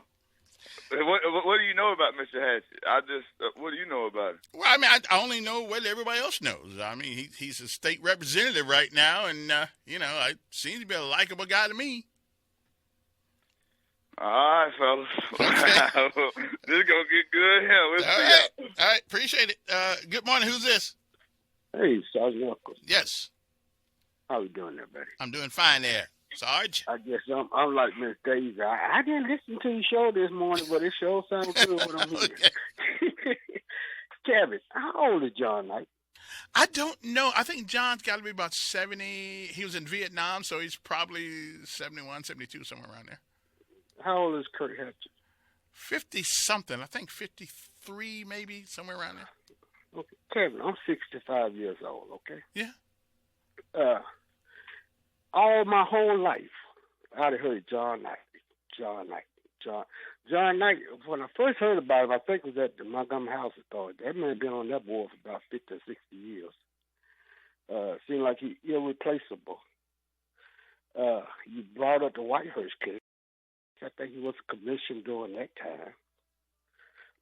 What do you know about Mr. Hatcher? What do you know about him? Well, I mean, I only know what everybody else knows. I mean, he's a state representative right now, and I seems to be a likable guy to me. All right, fellas. Okay. This is gonna get good here. All right, appreciate it. Good morning. Who's this? Hey, Sergeant Walker. Yes. How you doing there, buddy? I'm doing fine there, Sarge. I guess I'm like Miss Daisy. I didn't listen to your show this morning, but it sure sounds good when I'm here. Kevin, how old is John Knight? I don't know. I think John's got to be about 70. He was in Vietnam, so he's probably 71, 72, somewhere around there. How old is Kirk Hatcher? 50-something. I think 53, maybe, somewhere around there. Okay, Kevin, I'm 65 years old, okay? Yeah. All my whole life, I'd heard John Knight. John Knight, when I first heard about him, I think it was at the Montgomery House Authority. That man been on that board for about 50 or 60 years. Seemed like he irreplaceable. You brought up the Whitehurst case. I think he was commissioned during that time.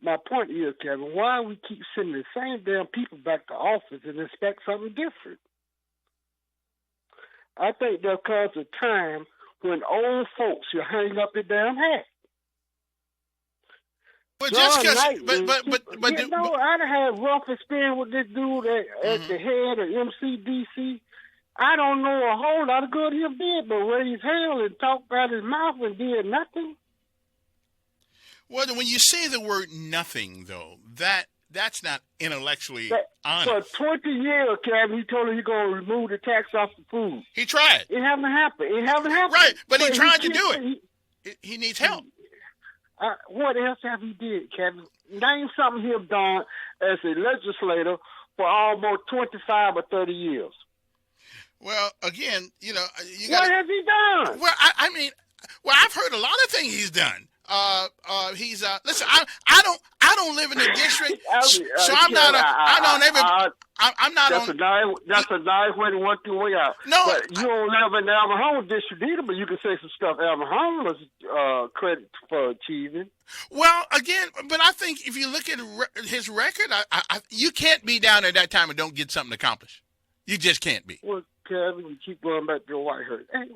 My point is, Kevin, why we keep sending the same damn people back to office and expect something different? I think there'll come a time when old folks will hang up their damn hat. But just because, I'd have had rough experience with this dude at the head of MCDC. I don't know a whole lot of good he did, but raised hell and talked out his mouth and did nothing. Well, when you say the word nothing, though, that's not intellectually honest. For 20 years, Kevin, he told her he's going to remove the tax off the food. He tried. It haven't happened. Right, but he tried to do it. He needs help. What else have he did, Kevin? Name something he've done as a legislator for almost 25 or 30 years. Well, again, what has he done? Well, I mean, I've heard a lot of things he's done. Listen, I don't live in the district, so I'm not I'm not on. That's a nice way to work your way out. No, but you don't live in the Alabama district either. But you can say some stuff Alabama was credit for achieving. Well, again, but I think if you look at his record, you can't be down at that time and don't get something accomplished. You just can't be. Well, Kevin, you keep going back to Whitehurst. Hey,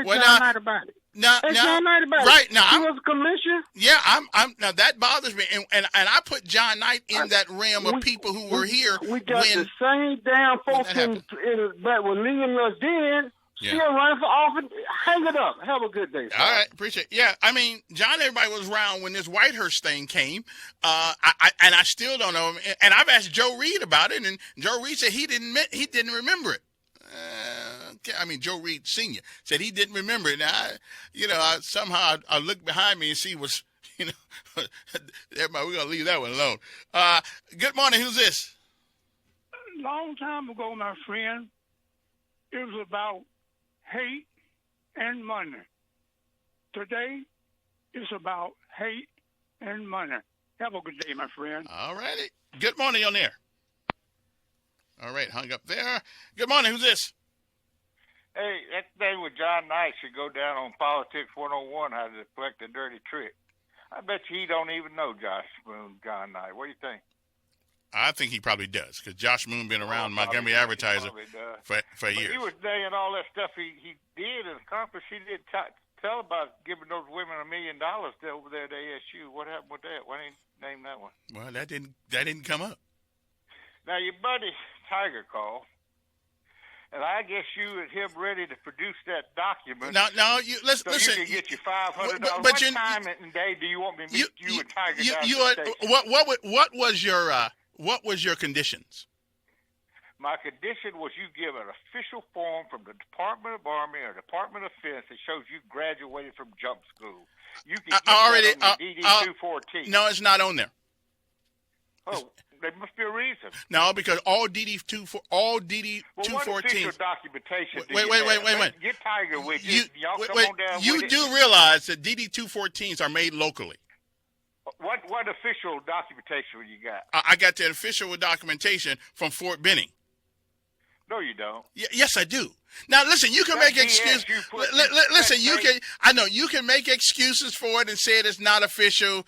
John Knight about it. John Knight about it. Right now, he was a commissioner. Yeah, I'm now that bothers me, and I put John Knight in that realm of people who were here. We got the same damn folks that when leaving us then. Yeah. Still running for office. Hang it up. Have a good day. All right, appreciate it. Yeah, I mean, John, everybody was around when this Whitehurst thing came, I still don't know him. And I've asked Joe Reed about it, and Joe Reed said he didn't remember it. I mean, Joe Reed Sr. said he didn't remember it. Now, somehow I look behind me and see what's, everybody, we're going to leave that one alone. Good morning. Who's this? A long time ago, my friend, it was about hate and money. Today, it's about hate and money. Have a good day, my friend. All righty. Good morning on there. All right, hung up there. Good morning. Who's this? Hey, that thing with John Knight should go down on Politics 101, how to deflect a dirty trick. I bet you he don't even know John Knight. What do you think? I think he probably does, because Josh Moon been around Montgomery Advertiser for years. He was saying all that stuff he did and accomplished. He did tell about giving those women $1 million over there at ASU. What happened with that? Why didn't you name that one? Well, that didn't come up. Now, your buddy Tiger called, and I guess you and him ready to produce that document. No, listen. So you can get your $500. What time and day do you want me to meet you and Tiger What was your conditions? My condition was you give an official form from the Department of Army or Department of Defense that shows you graduated from jump school. You can get that on the DD-214. No, it's not on there. Oh, there must be a reason. No, because all DD-214. Well, what official documentation do you wait. Get Tiger with you. Y'all come on down you with do it. realize that DD-214s are made locally. What official documentation you got? I got the official documentation from Fort Benning. No, you don't. Yes, I do. Now, listen, you can make excuses. Listen, you can. I know you can make excuses for it and say it's not official.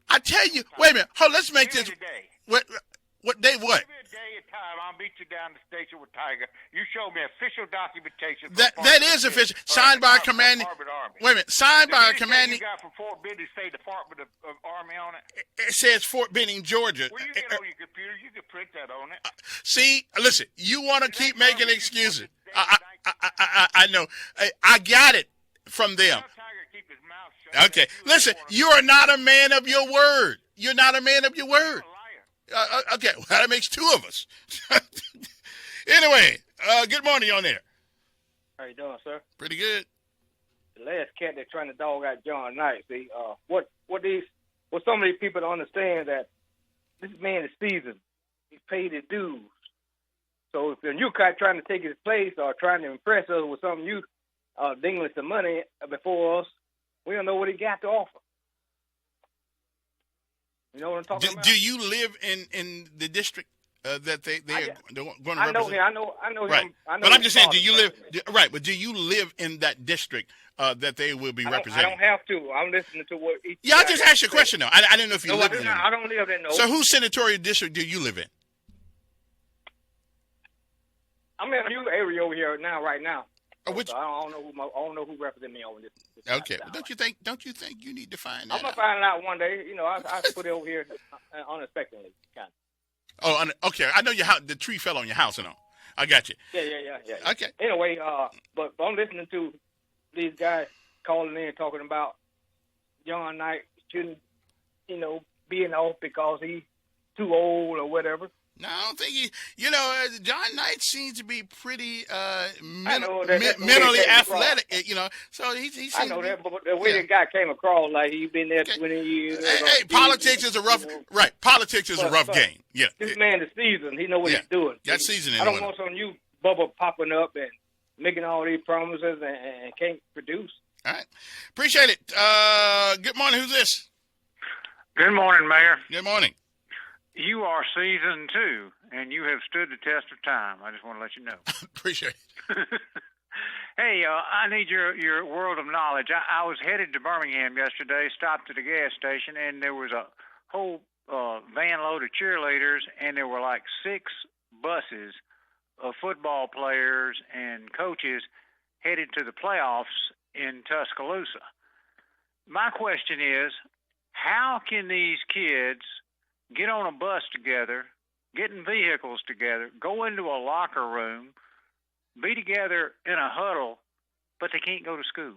I tell you. Wait a minute. Hold. Let's make this. What day? What? Give me a day and time. I'll meet you down the station with Tiger. You show me official documentation. That is official. Signed by a commanding. Wait a minute. Signed by a commanding. You got from Fort Benning, say Department of Army on it. It says Fort Benning, Georgia. Well, you get on your computer. You can print that on it. See, listen. You want to keep making excuses. I know. I got it from them. Okay. Listen. You are not a man of your word. You're not a man of your word. Okay, well, that makes two of us. Anyway, good morning on there. How you doing, sir? Pretty good. The last cat they're trying to dog out John Knight. See, what some of these people don't understand that this man is seasoned. He's paid his dues. So if a new cat trying to take his place or trying to impress us with some new dingling some money before us, we don't know what he got to offer. You know what I'm talking about? Do you live in the district that they're going to represent? I know him. Right. Him. I know but I'm just saying, do you live right? But do you live in that district that they will be representing? I don't have to. I'm listening to what. I just asked you a question though. I didn't know if you live in it. I don't live in no. So, whose senatorial district do you live in? I'm in a new area over here right now. Which? So I don't know who represents me over this. Okay. Well, don't you think you need to find that I'm gonna find it out one day. You know, I put it over here unexpectedly. Kind of. Oh, okay. I know your house. The tree fell on your house and all. I got you. Yeah. Okay. Anyway, but I'm listening to these guys calling in talking about John Knight shouldn't, being off because he's too old or whatever. No, I don't think John Knight seems to be pretty mentally athletic, so he I know that, but the way the guy came across, like he's been there 20 years. Hey, politics is a rough, right? Politics is a rough game. Yeah. This man is seasoned. He know what he's doing. Got seasoning. I don't want some new Bubba popping up and making all these promises and can't produce. All right. Appreciate it. Good morning. Who's this? Good morning, Mayor. Good morning. You are seasoned, too, and you have stood the test of time. I just want to let you know. Appreciate it. Hey, I need your world of knowledge. I was headed to Birmingham yesterday, stopped at a gas station, and there was a whole van load of cheerleaders, and there were like 6 buses of football players and coaches headed to the playoffs in Tuscaloosa. My question is, how can these kids get on a bus together, get in vehicles together, go into a locker room, be together in a huddle, but they can't go to school?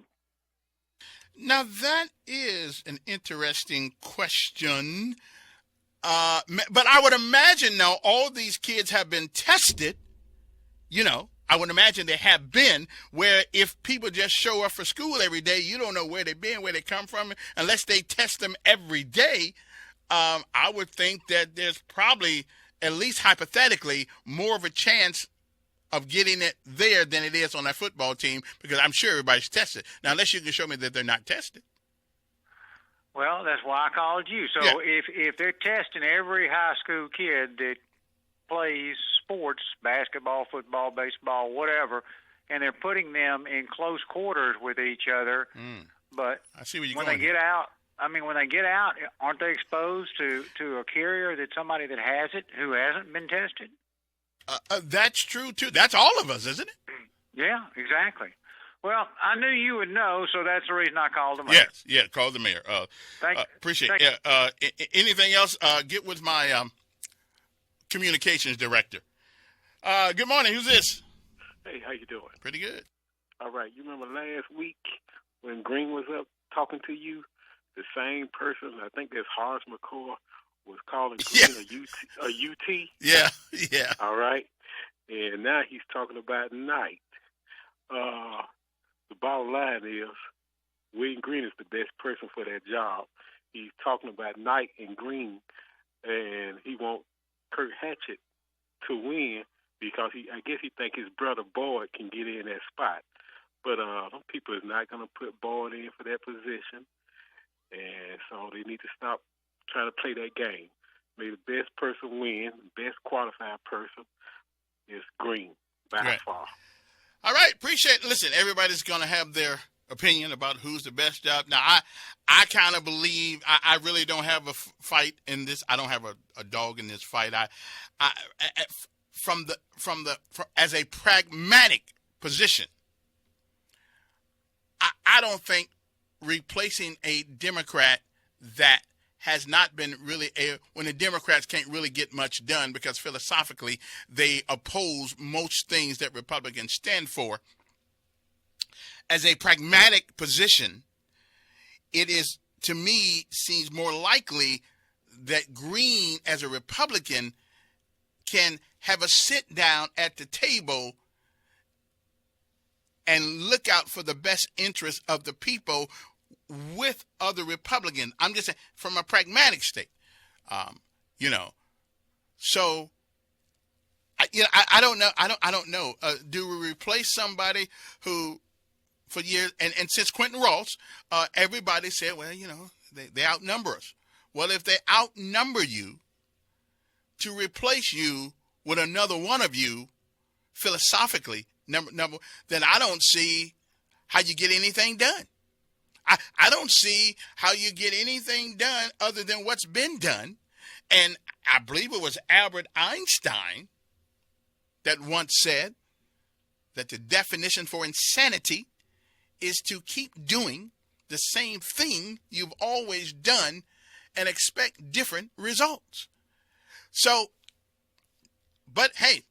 Now, that is an interesting question. But I would imagine, now, all these kids have been tested. I would imagine they have been, where if people just show up for school every day, you don't know where they've been, where they come from, unless they test them every day. I would think that there's probably, at least hypothetically, more of a chance of getting it there than it is on that football team, because I'm sure everybody's tested. Now, unless you can show me that they're not tested. Well, that's why I called you. So if they're testing every high school kid that plays sports, basketball, football, baseball, whatever, and they're putting them in close quarters with each other, but I see where you're when going they get out, when they get out, aren't they exposed to a carrier that's somebody that has it who hasn't been tested? That's true, too. That's all of us, isn't it? Yeah, exactly. Well, I knew you would know, so that's the reason I called the mayor. Yes, call the mayor. Appreciate Thank it. Anything else? Get with my communications director. Good morning. Who's this? Hey, how you doing? Pretty good. All right. You remember last week when Green was up talking to you? The same person, I think that's Horace McCoy, was calling Green a UT. Yeah. All right. And now he's talking about Knight. The bottom line is William Green is the best person for that job. He's talking about Knight and Green, and he wants Kirk Hatcher to win because I guess he think his brother Boyd can get in that spot. But some people is not going to put Boyd in for that position. And so they need to stop trying to play that game. May the best person win. The best qualified person is Green by far. All right, appreciate it. Listen, everybody's going to have their opinion about who's the best job. Now, I kind of believe I really don't have a fight in this. I don't have a dog in this fight. As a pragmatic position, I don't think replacing a Democrat that has not been really when the Democrats can't really get much done because philosophically they oppose most things that Republicans stand for. As a pragmatic position, it is, to me, seems more likely that Green, as a Republican, can have a sit down at the table and look out for the best interests of the people with other Republicans. I'm just saying, from a pragmatic state, So, I don't know. I don't know. Do we replace somebody who, for years, and since Quentin Ross, everybody said, well, they outnumber us. Well, if they outnumber you, to replace you with another one of you, philosophically, number, then I don't see how you get anything done. I don't see how you get anything done other than what's been done. And I believe it was Albert Einstein that once said that the definition for insanity is to keep doing the same thing you've always done and expect different results. So, but hey,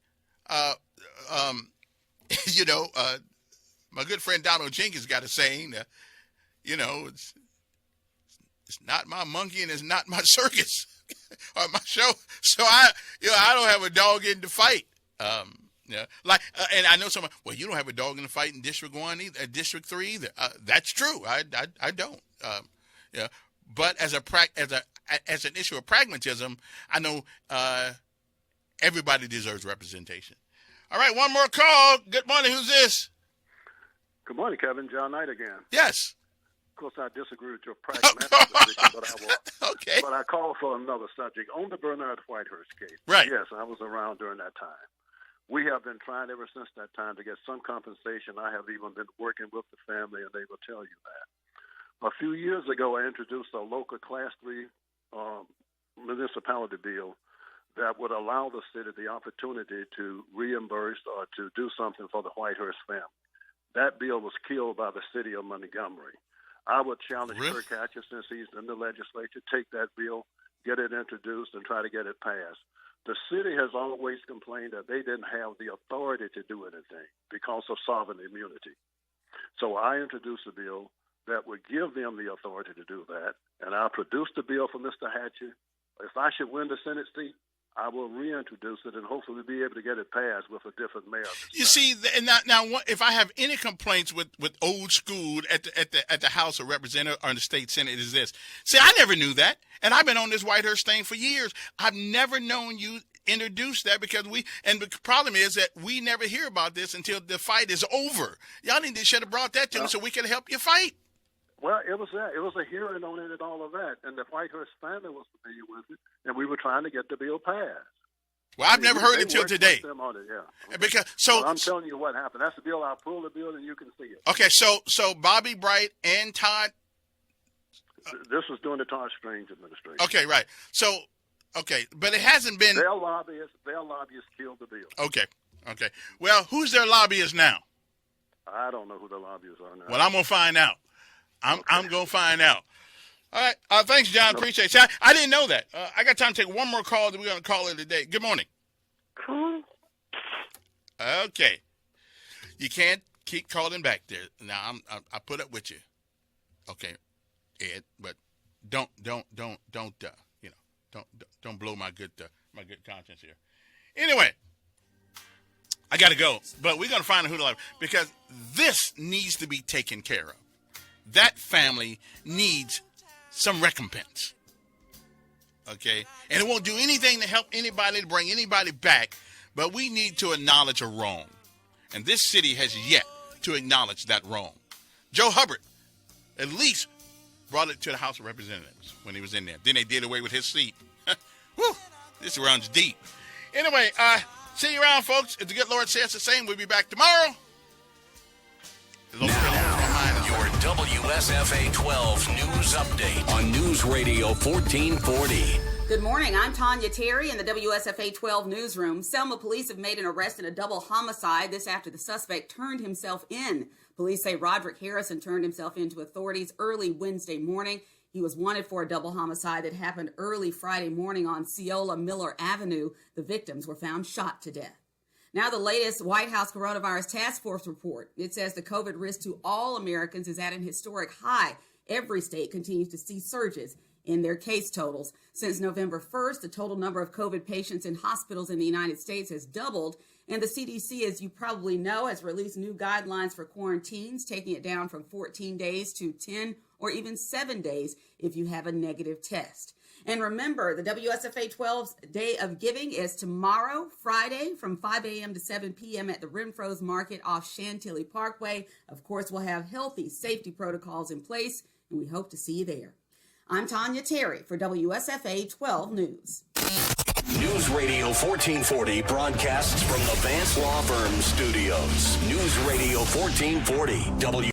you know, my good friend Donald Jenkins got a saying, you know, it's not my monkey and it's not my circus or my show. So I don't have a dog in the fight. Yeah, like, and I know someone. Well, you don't have a dog in the fight in District 1 either, District 3 either. That's true. I don't. Yeah, but as an issue of pragmatism, I know everybody deserves representation. All right, one more call. Good morning. Who's this? Good morning, Kevin. John Knight again. Yes. Of course, I disagree with your pragmatic position, but I will. Okay. But I call for another subject on the Bernard Whitehurst case. Right. Yes, I was around during that time. We have been trying ever since that time to get some compensation. I have even been working with the family, and they will tell you that. A few years ago, I introduced a local Class 3 municipality bill that would allow the city the opportunity to reimburse or to do something for the Whitehurst family. That bill was killed by the city of Montgomery. I would challenge Kirk Hatcher, since he's in the legislature, take that bill, get it introduced, and try to get it passed. The city has always complained that they didn't have the authority to do anything because of sovereign immunity. So I introduced a bill that would give them the authority to do that, and I produced the bill for Mr. Hatcher. If I should win the Senate seat, I will reintroduce it and hopefully be able to get it passed with a different mayor. You see, now, if I have any complaints with old school at the House of Representatives or in the state Senate, is this. See, I never knew that, and I've been on this Whitehurst thing for years. I've never known you introduce that because and the problem is that we never hear about this until the fight is over. Y'all should have brought that to me so we could help you fight. Well, it was that. It was a hearing on it and all of that, and the Whitehurst family was familiar with it, and we were trying to get the bill passed. Well, I've never heard it till today. Them on it, yeah. Because well, I'm telling you what happened. That's the bill. I'll pull the bill, and you can see it. Okay, so Bobby Bright and Todd. This was during the Todd Strange administration. Okay, right. So, okay, but it hasn't been. Their lobbyists killed the bill. Okay. Well, who's their lobbyist now? I don't know who the lobbyists are now. Well, I'm gonna find out. I'm going to find out. All right. Thanks, John. Appreciate it. See, I didn't know that. I got time to take one more call, then we're going to call it a day. Good morning. Cool. Okay. You can't keep calling back there. Now, I put up with you. Okay, Ed, but don't blow my good conscience here. Anyway, I got to go, but we're going to find out who the lobbyist, because this needs to be taken care of. That family needs some recompense, okay? And it won't do anything to help anybody, to bring anybody back, but we need to acknowledge a wrong. And this city has yet to acknowledge that wrong. Joe Hubbard at least brought it to the House of Representatives when he was in there. Then they did away with his seat. Whew, this runs deep. Anyway, see you around, folks. If the good Lord says the same, we'll be back tomorrow. Your WSFA 12 News Update on News Radio 1440. Good morning. I'm Tanya Terry in the WSFA 12 newsroom. Selma police have made an arrest in a double homicide. This after the suspect turned himself in. Police say Roderick Harrison turned himself in to authorities early Wednesday morning. He was wanted for a double homicide that happened early Friday morning on Ceola Miller Avenue. The victims were found shot to death. Now the latest White House Coronavirus Task Force report. It says the COVID risk to all Americans is at an historic high. Every state continues to see surges in their case totals. Since November 1st, the total number of COVID patients in hospitals in the United States has doubled. And the CDC, as you probably know, has released new guidelines for quarantines, taking it down from 14 days to 10 or even 7 days if you have a negative test. And remember, the WSFA 12's Day of Giving is tomorrow, Friday, from 5 a.m. to 7 p.m. at the Renfro's Market off Chantilly Parkway. Of course, we'll have healthy safety protocols in place, and we hope to see you there. I'm Tanya Terry for WSFA 12 News. News Radio 1440 broadcasts from the Vance Law Firm studios. News Radio 1440.